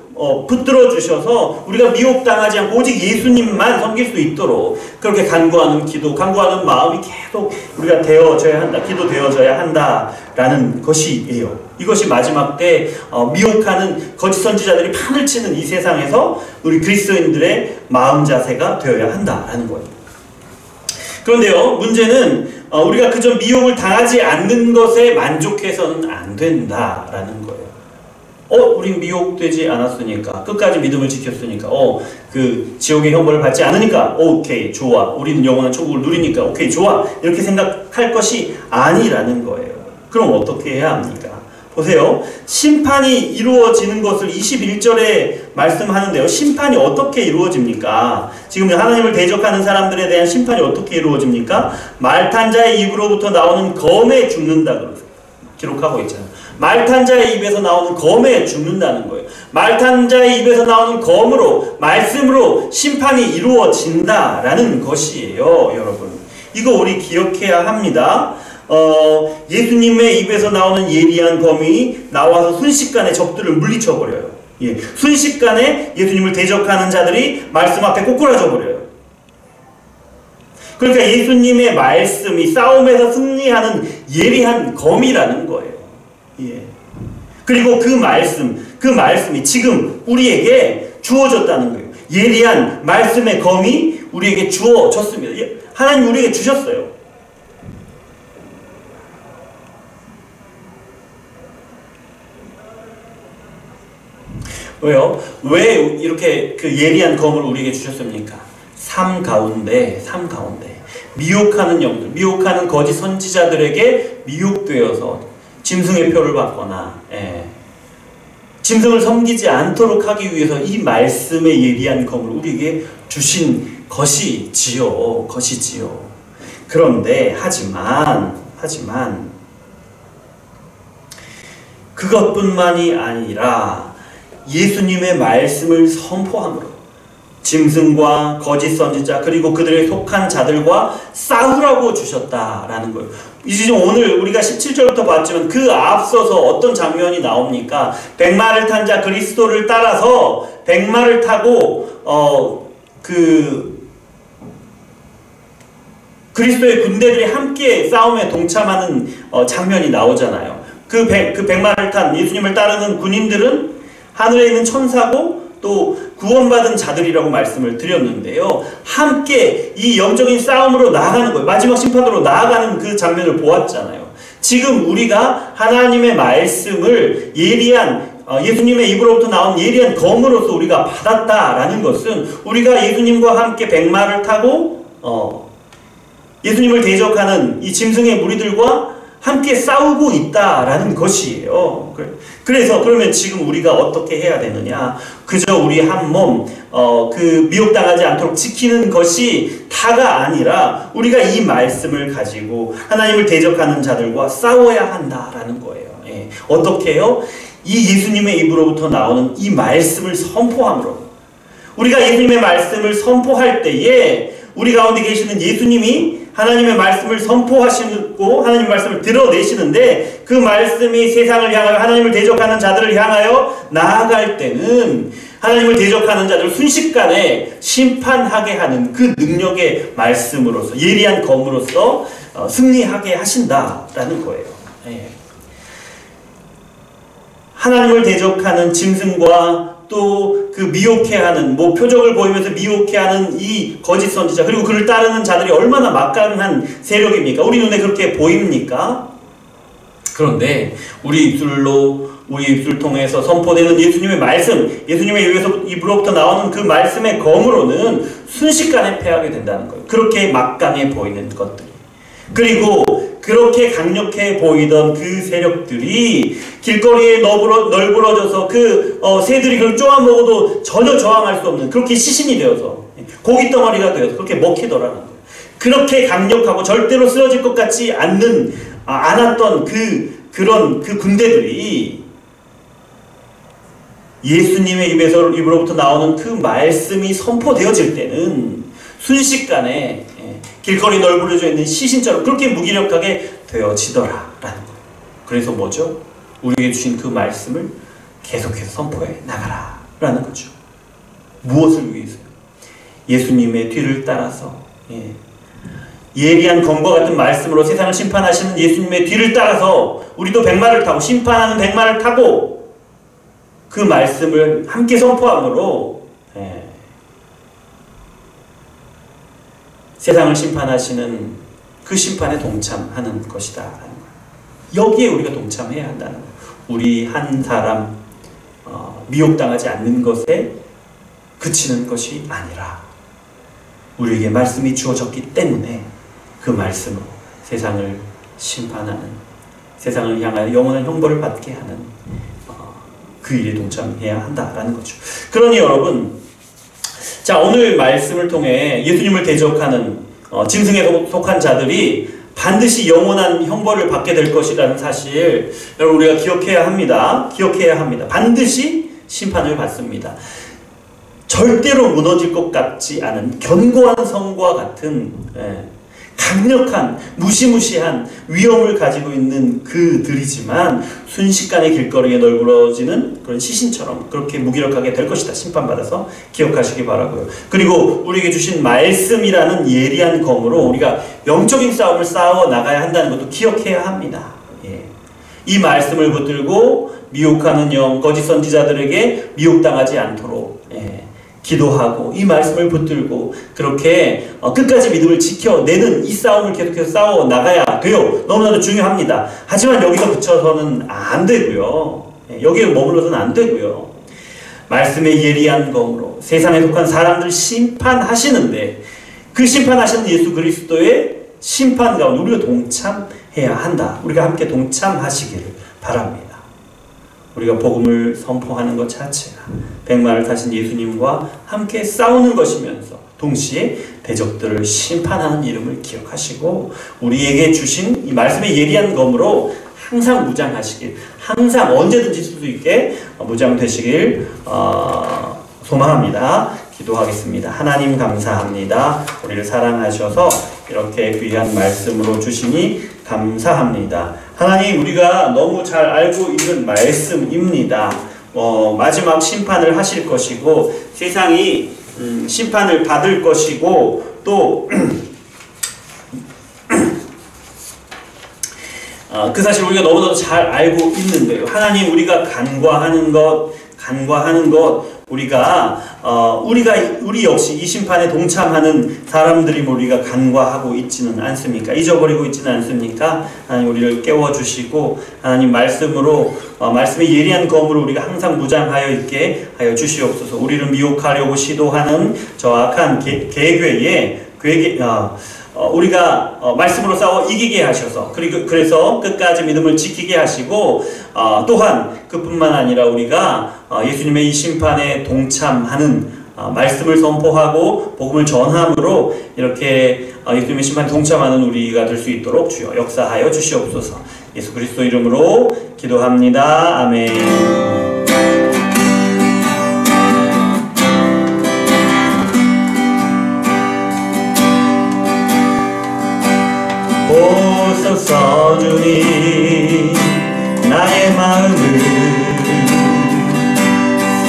붙들어 주셔서 우리가 미혹당하지 않고 오직 예수님만 섬길 수 있도록 그렇게 간구하는 기도, 간구하는 마음이 계속 우리가 되어져야 한다, 기도되어져야 한다라는 것이에요. 이것이 마지막 때 미혹하는 거짓 선지자들이 판을 치는 이 세상에서 우리 그리스도인들의 마음 자세가 되어야 한다라는 거예요. 그런데요, 문제는 우리가 그저 미혹을 당하지 않는 것에 만족해서는 안 된다라는 거예요. 우린 미혹되지 않았으니까, 끝까지 믿음을 지켰으니까, 그 지옥의 형벌을 받지 않으니까, 오케이, 좋아. 우리는 영원한 천국을 누리니까, 오케이, 좋아. 이렇게 생각할 것이 아니라는 거예요. 그럼 어떻게 해야 합니까? 보세요. 심판이 이루어지는 것을 21절에 말씀하는데요. 심판이 어떻게 이루어집니까? 지금 하나님을 대적하는 사람들에 대한 심판이 어떻게 이루어집니까? 말탄 자의 입으로부터 나오는 검에 죽는다. 기록하고 있잖아요. 말탄 자의 입에서 나오는 검에 죽는다는 거예요. 말탄 자의 입에서 나오는 검으로, 말씀으로 심판이 이루어진다라는 것이에요, 여러분. 이거 우리 기억해야 합니다. 예수님의 입에서 나오는 예리한 검이 나와서 순식간에 적들을 물리쳐버려요. 예, 순식간에 예수님을 대적하는 자들이 말씀 앞에 꼬꾸라져 버려요. 그러니까 예수님의 말씀이 싸움에서 승리하는 예리한 검이라는 거예요. 예. 그리고 그 말씀이 지금 우리에게 주어졌다는 거예요. 예리한 말씀의 검이 우리에게 주어졌습니다. 예, 하나님 우리에게 주셨어요. 왜요? 왜 이렇게 그 예리한 검을 우리에게 주셨습니까? 삶 가운데 미혹하는 영들, 미혹하는 거짓 선지자들에게 미혹되어서 짐승의 표를 받거나 짐승을 섬기지 않도록 하기 위해서 이 말씀의 예리한 검을 우리에게 주신 것이지요. 그런데 하지만 그것뿐만이 아니라 예수님의 말씀을 선포함으로 짐승과 거짓 선지자 그리고 그들에 속한 자들과 싸우라고 주셨다라는 거예요. 이제 오늘 우리가 17절부터 봤지만 그 앞서서 어떤 장면이 나옵니까? 백마를 탄 자 그리스도를 따라서 백마를 타고 그리스도의 군대들이 함께 싸움에 동참하는 장면이 나오잖아요. 그 백마를 탄 예수님을 따르는 군인들은 하늘에 있는 천사고 또 구원받은 자들이라고 말씀을 드렸는데요. 함께 이 영적인 싸움으로 나아가는 거예요. 마지막 심판으로 나아가는 그 장면을 보았잖아요. 지금 우리가 하나님의 말씀을 예리한 예수님의 입으로부터 나온 예리한 검으로서 우리가 받았다라는 것은 우리가 예수님과 함께 백마를 타고 예수님을 대적하는 이 짐승의 무리들과 함께 싸우고 있다라는 것이에요. 그래서 그러면 지금 우리가 어떻게 해야 되느냐? 그저 우리 한 몸 미혹당하지 않도록 지키는 것이 다가 아니라 우리가 이 말씀을 가지고 하나님을 대적하는 자들과 싸워야 한다라는 거예요. 예. 어떻게 해요? 이 예수님의 입으로부터 나오는 이 말씀을 선포함으로 우리가 예수님의 말씀을 선포할 때에 우리 가운데 계시는 예수님이 하나님의 말씀을 선포하시고 하나님의 말씀을 드러내시는데 그 말씀이 세상을 향하여 하나님을 대적하는 자들을 향하여 나아갈 때는 하나님을 대적하는 자들을 순식간에 심판하게 하는 그 능력의 말씀으로서 예리한 검으로서 승리하게 하신다라는 거예요. 예. 하나님을 대적하는 짐승과 또 그 미혹해하는 표적을 보이면서 미혹해하는 이 거짓 선지자 그리고 그를 따르는 자들이 얼마나 막강한 세력입니까? 우리 눈에 그렇게 보입니까? 그런데 우리 입술 통해서 선포되는 예수님의 말씀, 예수님의 입으로부터 나오는 그 말씀의 검으로는 순식간에 패하게 된다는 거예요. 그렇게 막강해 보이는 것들. 그리고 그렇게 강력해 보이던 그 세력들이 길거리에 널브러져서 새들이 그걸 쪼아먹어도 전혀 저항할 수 없는 그렇게 시신이 되어서 고깃덩어리가 되어서 그렇게 먹히더라는 거예요. 그렇게 강력하고 절대로 쓰러질 것 같지 않았던 그런 군대들이 예수님의 입으로부터 나오는 그 말씀이 선포되어질 때는 순식간에 길거리 널브러져 있는 시신처럼 그렇게 무기력하게 되어지더라라는 거예요. 그래서 뭐죠? 우리에게 주신 그 말씀을 계속해서 선포해 나가라라는 거죠. 무엇을 위해서요? 예수님의 뒤를 따라서 예리한 검과 같은 말씀으로 세상을 심판하시는 예수님의 뒤를 따라서 우리도 백마를 타고 심판하는 백마를 타고 그 말씀을 함께 선포함으로 세상을 심판하시는 그 심판에 동참하는 것이다. 여기에 우리가 동참해야 한다는 거예요. 우리 한 사람 미혹당하지 않는 것에 그치는 것이 아니라 우리에게 말씀이 주어졌기 때문에 그 말씀으로 세상을 심판하는 세상을 향하여 영원한 형벌을 받게 하는 그 일에 동참해야 한다라는 거죠. 그러니 여러분 자, 오늘 말씀을 통해 예수님을 대적하는 짐승에 속한 자들이 반드시 영원한 형벌을 받게 될 것이라는 사실 여러분 우리가 기억해야 합니다. 반드시 심판을 받습니다. 절대로 무너질 것 같지 않은 견고한 성과 같은 강력한 무시무시한 위험을 가지고 있는 그들이지만 순식간에 길거리에 널브러지는 그런 시신처럼 그렇게 무기력하게 될 것이다. 심판받아서 기억하시기 바라고요. 그리고 우리에게 주신 말씀이라는 예리한 검으로 우리가 영적인 싸움을 싸워 나가야 한다는 것도 기억해야 합니다. 이 말씀을 붙들고 미혹하는 영, 거짓 선지자들에게 미혹당하지 않도록 기도하고 이 말씀을 붙들고 그렇게 끝까지 믿음을 지켜내는 이 싸움을 계속해서 싸워 나가야 돼요. 너무나도 중요합니다. 하지만 여기서 그쳐서는 안 되고요. 여기에 머물러서는 안 되고요. 말씀의 예리한 검으로 세상에 속한 사람들 심판하시는데 그 심판하시는 예수 그리스도의 심판 가운데 우리가 동참해야 한다. 우리가 함께 동참하시기를 바랍니다. 우리가 복음을 선포하는 것 자체가 백마를 타신 예수님과 함께 싸우는 것이면서 동시에 대적들을 심판하는 이름을 기억하시고 우리에게 주신 이 말씀의 예리한 검으로 항상 무장하시길 항상 언제든지 쓸 수 있게 무장되시길 소망합니다. 기도하겠습니다. 하나님 감사합니다. 우리를 사랑하셔서 이렇게 귀한 말씀으로 주시니 감사합니다. 하나님 우리가 너무 잘 알고 있는 말씀입니다. 마지막 심판을 하실 것이고 세상이 심판을 받을 것이고 또 그 사실 우리가 너무나도 잘 알고 있는데요. 하나님 우리가 간과하는 것 우리 역시 이 심판에 동참하는 사람들이 우리가 간과하고 있지는 않습니까? 잊어버리고 있지는 않습니까? 하나님 우리를 깨워주시고 하나님 말씀으로 말씀의 예리한 검으로 우리가 항상 무장하여 있게 하여 주시옵소서. 우리를 미혹하려고 시도하는 저 악한 계획에 우리가 말씀으로 싸워 이기게 하셔서 그래서 끝까지 믿음을 지키게 하시고 또한 그뿐만 아니라 우리가 예수님의 이 심판에 동참하는 말씀을 선포하고 복음을 전함으로 이렇게 예수님의 심판에 동참하는 우리가 될 수 있도록 주여 역사하여 주시옵소서. 예수 그리스도 이름으로 기도합니다. 아멘. 보소서 주님 나의 마음을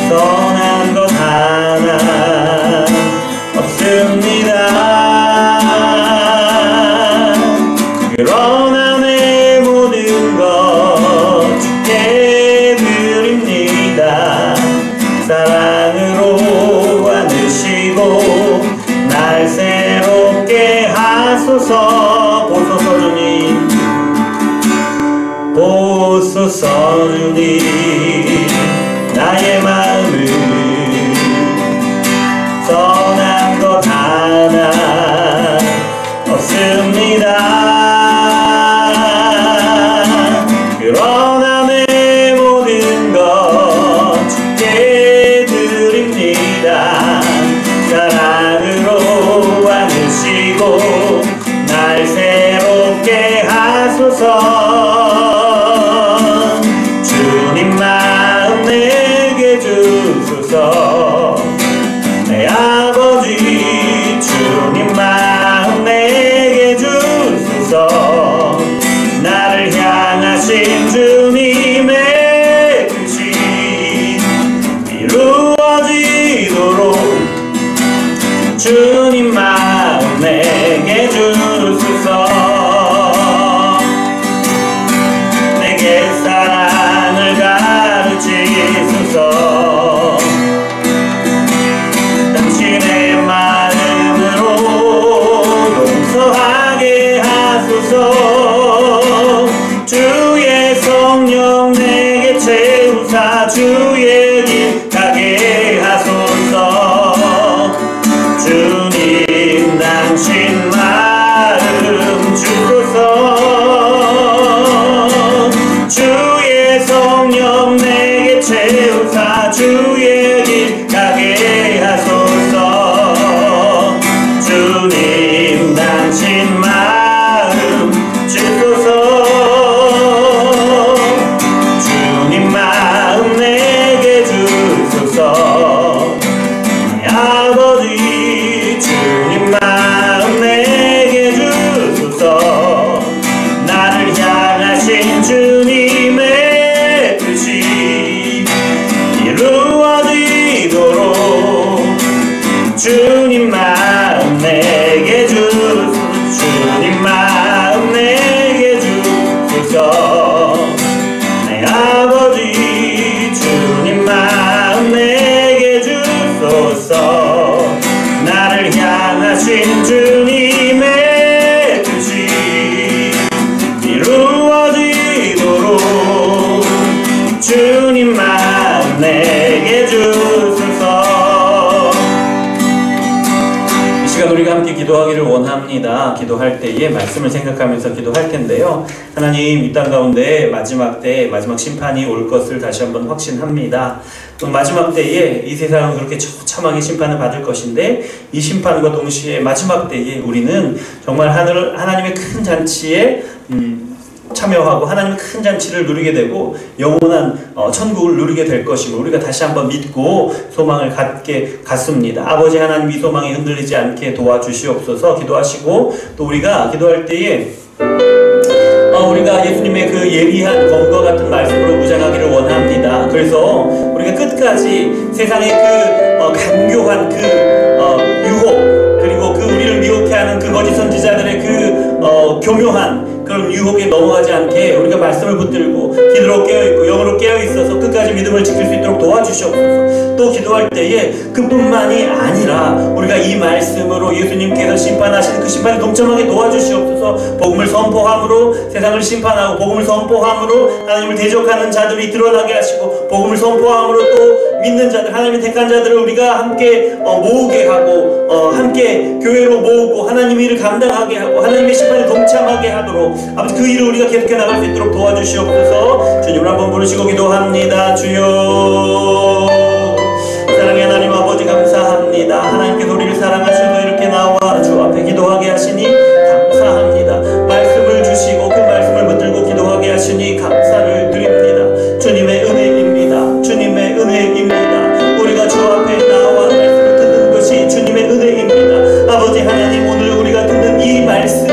선한 것 하나 없습니다. 그러나 내 모든 것 주께 드립니다. 사랑으로 안으시고 날 새롭게 하소서. 보소서 주님 나의 마음을 선한 것 하나 없습니다. 그러나 내 모든 것 주께 드립니다. 사랑으로 안으시고 날 새롭게 하소서. 내 아버지 주님 마음 내게 주소서. 나를 향하신 주님의 뜻이 이루어지도록 주님 마음 내게 주소서. 내게 사랑을 가르치소서. 당신의 마음으로 용서하게 하소서. 주의 성령 내게 채우사 주의 길 가게 하소서. 주님 당신 마음 주소서. 주의 성령 내게 채우사 주의 길 가게 하소서. 주님 당신 마음 주소서. 주님 마음 내게 주소서. 아버지 주님 마음 내게 주소서. 나를 향하신 주님의 뜻이 이루어지도록 주님 마음 내게 주소서. 주님 마음 내게 주소서. 내 아버지 주님 마음 내게 주소서. 나를 향하신 주님의 뜻이 이루어지도록 주님 마음 내게 주소서. 이 시간 우리가 함께 기도하기를 원합니다. 기도할 때에 말씀을 생각하면서 기도할 텐데요. 하나님 이 땅 가운데 마지막 때 마지막 심판이 올 것을 다시 한번 확신합니다. 또 마지막 때에 이 세상은 그렇게 처참하게 심판을 받을 것인데 이 심판과 동시에 마지막 때에 우리는 정말 하나님의 큰 잔치에 참여하고 하나님의 큰 잔치를 누리게 되고 영원한 천국을 누리게 될 것임을 우리가 다시 한번 믿고 소망을 갖게 갖습니다. 아버지 하나님 이 소망이 흔들리지 않게 도와주시옵소서. 기도하시고 또 우리가 기도할 때에 우리가 예수님의 그 예리한 검과 같은 말씀으로 무장하기를 원합니다. 그래서 우리가 끝까지 세상의 그 간교한 그 유혹 그리고 그 우리를 미혹해 하는 그 거짓 선지자들의 그 교묘한 그런 유혹에 넘어가지 않게 우리가 말씀을 붙들고 기도로 깨어있고 영으로 깨어있어서 끝까지 믿음을 지킬 수 있도록 도와주시옵소서. 또 기도할 때에 그뿐만이 아니라 우리가 이 말씀으로 예수님께서 심판하시는 그 심판에 동참하게 도와주시옵소서. 복음을 선포함으로 세상을 심판하고 복음을 선포함으로 하나님을 대적하는 자들이 드러나게 하시고 복음을 선포함으로 또 믿는 자들, 하나님의 택한 자들을 우리가 함께 모으게 하고 함께 교회로 모으고 하나님의 일을 감당하게 하고 하나님의 심판에 동참하게 하도록 아버지 그 일을 우리가 계속해 나갈 수 있도록 도와주시옵소서. 주님을 한번 부르시고 기도합니다. 주여, 사랑의 하나님 아버지 감사합니다. 하나님께서 우리를 사랑하셔서 이렇게 나와 주 앞에 기도하게 하시니 감사합니다. 말씀을 주시고 그 말씀을 붙들고 기도하게 하시니 감사를 드립니다. 주님의 은혜입니다. 주님의 은혜입니다. 우리가 주 앞에 나와 말씀을 듣는 것이 주님의 은혜입니다. 아버지 하나님, 오늘 우리가 듣는 이 말씀이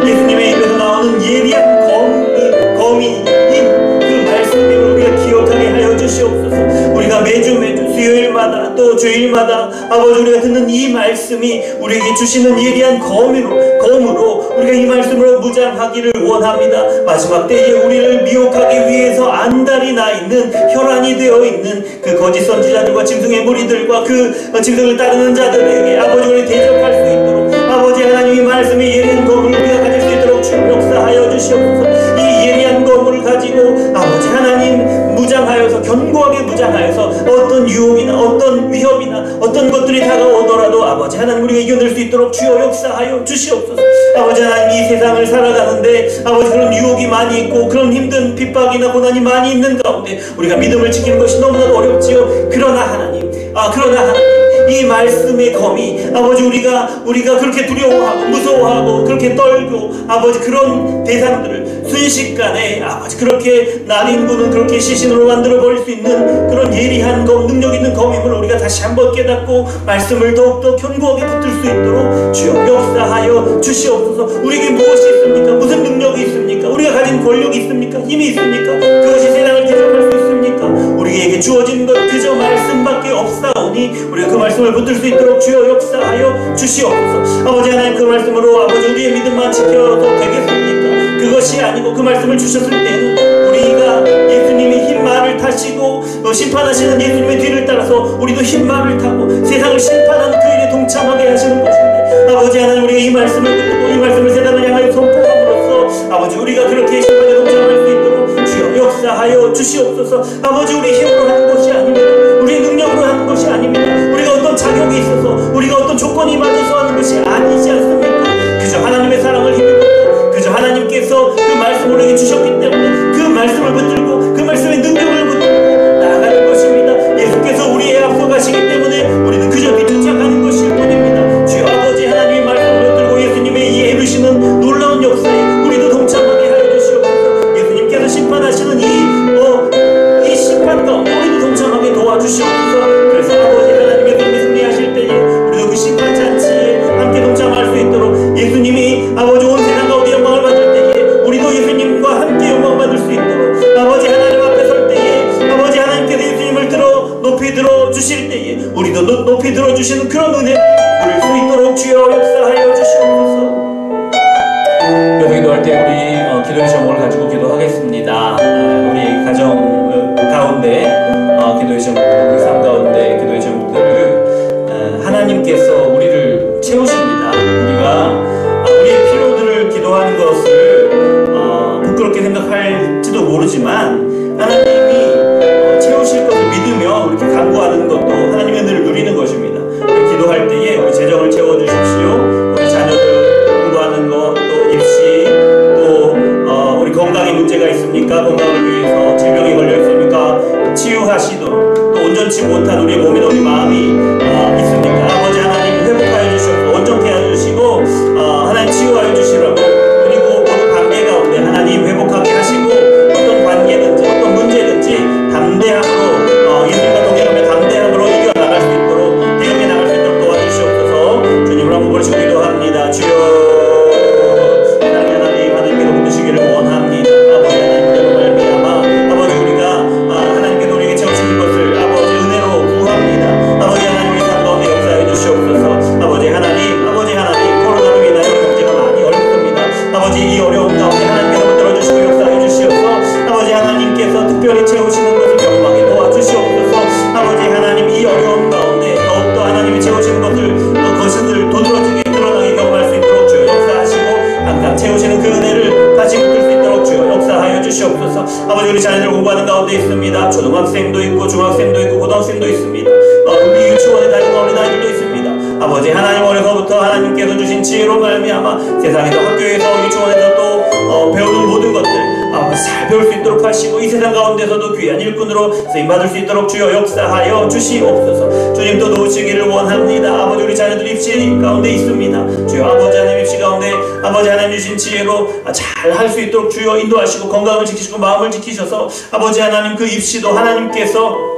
예수님의 입에서 나오는 예리한 검인 그 말씀을 우리가 기억하게 하여 주시옵소서. 우리가 매주 수요일마다 또 주일마다 아버지 우리가 듣는 이 말씀이 우리에게 주시는 예리한 검으로 우리가 이 말씀으로 무장하기를 원합니다. 마지막 때에 우리를 미혹하기 위해서 안달이 나 있는 혈안이 되어 있는 그 거짓 선지자들과 짐승의 무리들과 그 짐승을 따르는 자들에게 아버지 우리 대적할 수 있도록 아버지 하나님 이 말씀이 예리한 검을 우리가 가질 수 있도록 주 역사하여 주시옵소서. 이 예리한 검을 가지고 아버지 하나님 무장하여서 견고하게 무장하여서 어떤 유혹이나 어떤 위협이나 어떤 것들이 다가오더라도 아버지 하나님 우리가 이겨낼 수 있도록 주여 역사하여 주시옵소서. 아버지 하나님 이 세상을 살아가는데 아버지 그런 유혹이 많이 있고 그런 힘든 핍박이나 고난이 많이 있는 가운데 우리가 믿음을 지키는 것이 너무나도 어렵지요. 그러나 하나님 이 말씀의 검이 아버지 우리가 그렇게 두려워하고 무서워하고 그렇게 떨고 아버지 그런 대상들을 순식간에 아버지 그렇게 난인군은 그렇게 시신으로 만들어 버릴 수 있는 그런 예리한 검, 능력 있는 검임을 우리가 다시 한번 깨닫고 말씀을 더욱더 견고하게 붙들 수 있도록 주여 역사하여 주시옵소서. 우리에게 무엇이 있습니까? 무슨 능력이 있습니까? 우리가 가진 권력이 있습니까? 힘이 있습니까? 그것이 세상을 대적할 수 있습니까? 우리에게 주어진 것 그저 말씀밖에 없사오니 우리가 그 말씀을 붙들 수 있도록 주여 역사하여 주시옵소서. 아버지 하나님 그 말씀으로 아버지 우리의 믿음만 지켜도 되겠습니까? 그것이 아니고 그 말씀을 주셨을 때는 우리가 예수님이 흰 말을 타시고 심판하시는 예수님의 뒤를 따라서 우리도 흰 말을 타고 세상을 심판하는 그 일에 동참하게 하시는 것인데 아버지 하나님 우리가 이 말씀을 듣고 이 말씀을 세상을 향하여 선포함으로써 아버지 우리가 그렇게 심판에 동참할 수 있도록 주여 역사하여 주시옵소서. 아버지 우리 힘으로 하는 것이 아닙니다. 우리의 능력으로 하는 것이 아닙니다. 우리가 어떤 자격이 있어서 우리가 어떤 조건이 맞아서 하는 것이 아니지 않습니까? 그저 하나님의 사랑을 힘입고 그저 하나님께서 그 말씀을 우리에게 주셨기 때문에 그 말씀을 붙들고 그 말씀의 능력을 붙들고 나아가는 것입니다. 예수께서 우리에 앞서가시기 때문에 우리는 그저 뒤쫓아가는 것일 뿐입니다. 주여 아버지 하나님의 말씀을 붙들고 예수님의 이 이루시는 놀라운 역사에 우리도 동참하게 하여 주시옵소서. 예수님께서 심판하시는 이 심판 가운데 우리도 동참하게 도와주시옵소서. 그래서 아버지 하나님의 그림에 승리하실 때에 우리도 그 심판 잔치에 함께 동참할 수 있도록 예수님이 아버지 온 세상 가운데 영광을 받을 때에 우리도 예수님과 함께 영광 받을 수 있도록 아버지 하나님 앞에 설 때에 아버지 하나님께서 예수님을 높이 들어 주실 때에 우리도 높이 들어 주시는 그런 은혜 누릴 수 있도록 주여 역사하여 주시옵소서. 여기 기도할 때 우리 기도의 제목을 가지고 기도하겠습니다. 우리 가정 가운데 기도의 제목, 우리 삶 가운데 기도의 제목들을 하나님께서 우리를 채우십니다. 우리가 우리의 필요들을 기도하는 것을 부끄럽게 생각할지도 모르지만 하나님이 채우실 것을 믿으며 이렇게 간구하는 것도 하나님의 은혜를 누리는 것입니다. 우리 기도할 때에 우리 재정을 채워주십시오. 우리 자녀들 공부하는 것, 또 입시, 또 우리 건강에 문제가 있습니까? 건강을 위해서 질병에 걸려 있습니까? 치유하시도록 또 온전치 못한 우리 몸이나 우리 마음이 있습니까? 아버지 하나님 회복하여 주시고 온전케 해주시고 하나님 치유하여 주시라고 그리고 모든 관계 가운데 하나님 회복하게 하시고 어떤 관계든지 어떤 문제든지 담대함으로 예수님과 동행하며 담대함으로 이겨나갈 수 있도록 대응해 나갈 수 있도록 도와주시옵소서. 주님을 한번 부르시고 기도합니다. 주여 사랑의 하나님 하나님께서 붙드시기를 원합니다. 아버지 하나님께로 말미암아 아버지 우리가 하나님께서 우리에게 채우시는 것을 아버지 은혜로 구합니다. 아버지 하나님 우리 삶 가운데 역사해 초등학생도 있고 중학생도 있고 고등학생도 있습니다. 우리 유치원에 다니는 어린아이들도 있습니다. 아버지 하나님, 어려서부터 하나님께서 주신 지혜로 말미암아 세상에서, 학교에서, 유치원에서 또 배우는 모든 것들 잘 배울 수 있도록 하시고, 이 세상 가운데서도 귀한 일꾼으로 쓰임받을 수 있도록 주여 역사하여 주시옵소서. 주님 또 도우시기를 원합니다. 아버지, 우리 자녀들 입시 가운데 있습니다. 주여 아버지 하나님, 입시 가운데 아버지 하나님 주신 지혜로 잘 할 수 있도록 주여 인도하시고, 건강을 지키시고 마음을 지키셔서 아버지 하나님 그 입시도 하나님께서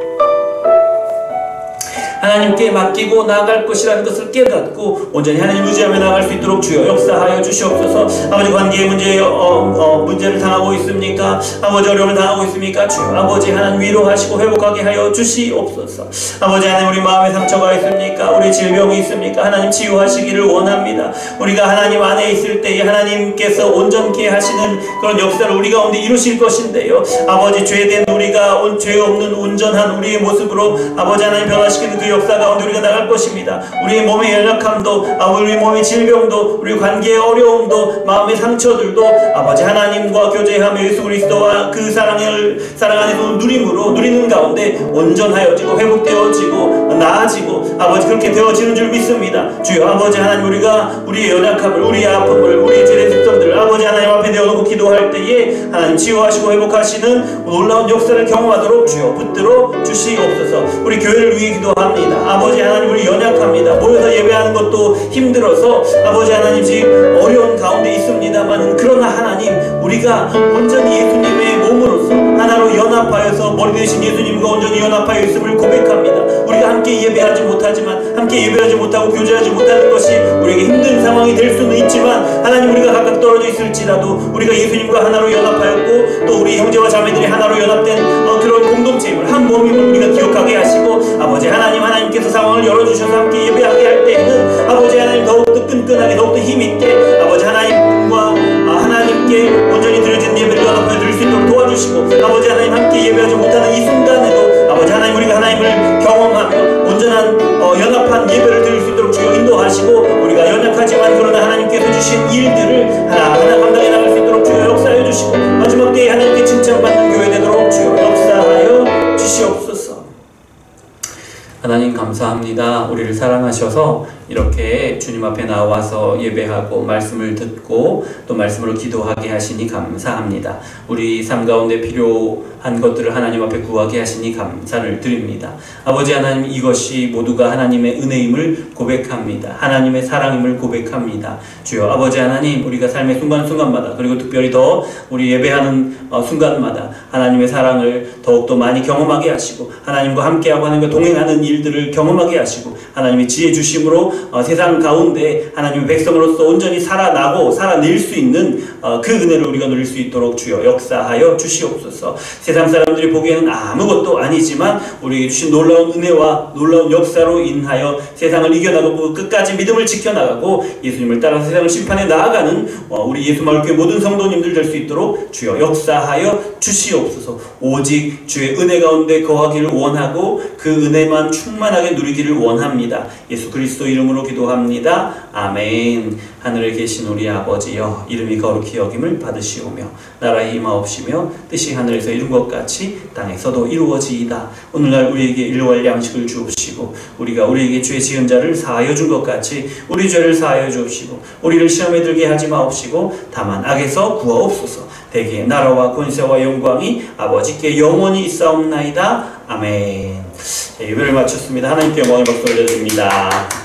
하나님께 맡기고 나아갈 것이라는 것을 깨닫고 온전히 하나님 의지하며 나아갈 수 있도록 주여 역사하여 주시옵소서. 아버지, 관계의 문제를 당하고 있습니까? 아버지, 어려움을 당하고 있습니까? 주여 아버지 하나님 위로하시고 회복하게 하여 주시옵소서. 아버지 하나님, 우리 마음에 상처가 있습니까? 우리 질병이 있습니까? 하나님 치유하시기를 원합니다. 우리가 하나님 안에 있을 때에 하나님께서 온전케 하시는 그런 역사를 우리 가운데 이루실 것인데요, 아버지, 죄된 우리가 죄 없는 온전한 우리의 모습으로 아버지 하나님 변화시키는 그 역사 가운데 우리가 나갈 것입니다. 우리의 몸의 연약함도, 우리 몸의 질병도, 우리 관계의 어려움도, 마음의 상처들도 아버지 하나님과 교제하며 예수 그리스도와 그 사랑 안에서 누리는 가운데 온전하여지고 회복되어지고 나아지고 아버지 그렇게 되어지는 줄 믿습니다. 주여 아버지 하나님, 우리가 우리의 연약함을, 우리의 아픔을, 우리의 죄의 습성들을 아버지 하나님 앞에 내어놓고 기도할 때에 하나님 치유하시고 회복하시는 놀라운 역사를 경험하도록 주여 붙들어 주시옵소서. 우리 교회를 위해 기도합니다. 아버지 하나님, 우리 연약합니다. 모여서 예배하는 것도 힘들어서 아버지 하나님 지금 어려운 가운데 있습니다만, 그러나 하나님, 우리가 온전히 예수님의 몸으로서 하나로 연합하여서 머리 되신 예수님과 온전히 연합하여 있음을 고백합니다. 우리가 함께 예배하지 못하지만, 함께 예배하지 못하고 교제하지 못하는 것이 우리에게 힘든 상황이 될 수는 있지만, 하나님, 우리가 각각 떨어져 있을지라도 우리가 예수님과 하나로 연합하였고 또 우리 형제와 자매들이 하나로 연합된 그런 공동체임을, 한 몸임을 우리가 기억하게 하시고, 아버지 하나님께서 상황을 열어주셔서 함께 예배하게 할 때에는 아버지 하나님 더욱더 끈끈하게, 더욱더 힘있게 아버지 하나님과 하나님께 온전히 드려진 예배를 연합하여 드릴 수 있도록 도와주시고, 아버지 하나님 함께 예배하지 못하는 이 순간에도 아버지 하나님, 우리가 하나님을 경험하며 온전한 연합한 예배를 드릴 수 있도록 주여 인도하시고, 우리가 연약하지만 그러나 하나님께서 주신 일들을 하나하나 감당해 나갈 수 있도록 주여 역사하여 주시고, 마지막 때에 하나님께 칭찬받는 교회 되도록 주여 역사하여 주시옵소서. 하나님 감사합니다. 우리를 사랑하셔서 이렇게 주님 앞에 나와서 예배하고 말씀을 듣고 또 말씀으로 기도하게 하시니 감사합니다. 우리 삶 가운데 필요한 것들을 하나님 앞에 구하게 하시니 감사를 드립니다. 아버지 하나님, 이것이 모두가 하나님의 은혜임을 고백합니다. 하나님의 사랑임을 고백합니다. 주여 아버지 하나님, 우리가 삶의 순간순간마다, 그리고 특별히 더 우리 예배하는 순간마다 하나님의 사랑을 더욱더 많이 경험하게 하시고, 하나님과 함께하고 하나님과 동행하는 일들을 경험하게 하시고, 하나님의 지혜 주심으로 세상 가운데 하나님의 백성으로서 온전히 살아나고 살아낼 수 있는 그 은혜를 우리가 누릴 수 있도록 주여 역사하여 주시옵소서. 세상 사람들이 보기에는 아무것도 아니지만 우리에게 주신 놀라운 은혜와 놀라운 역사로 인하여 세상을 이겨나가고 끝까지 믿음을 지켜나가고 예수님을 따라서 세상을 심판해 나아가는 우리 예수마을교회 모든 성도님들 될 수 있도록 주여 역사하여 주시옵소서. 오직 주의 은혜 가운데 거하기를 원하고 그 은혜만 충만하게 누리기를 원합니다. 예수 그리스도 이름으로 기도합니다. 아멘. 하늘에 계신 우리 아버지여, 이름이 거룩히 여김을 받으시오며 나라의 임하옵시며 뜻이 하늘에서 이룬 것 같이 땅에서도 이루어지이다. 오늘날 우리에게 일용할 양식을 주옵시고, 우리가 우리에게 죄 지은 자를 사하여 준 것 같이 우리 죄를 사하여 주옵시고, 우리를 시험에 들게 하지 마옵시고 다만 악에서 구하옵소서. 대개 나라와 권세와 영광이 아버지께 영원히 있사옵나이다. 아멘. 예배를 마쳤습니다. 하나님께 영광을 박수 올려드립니다.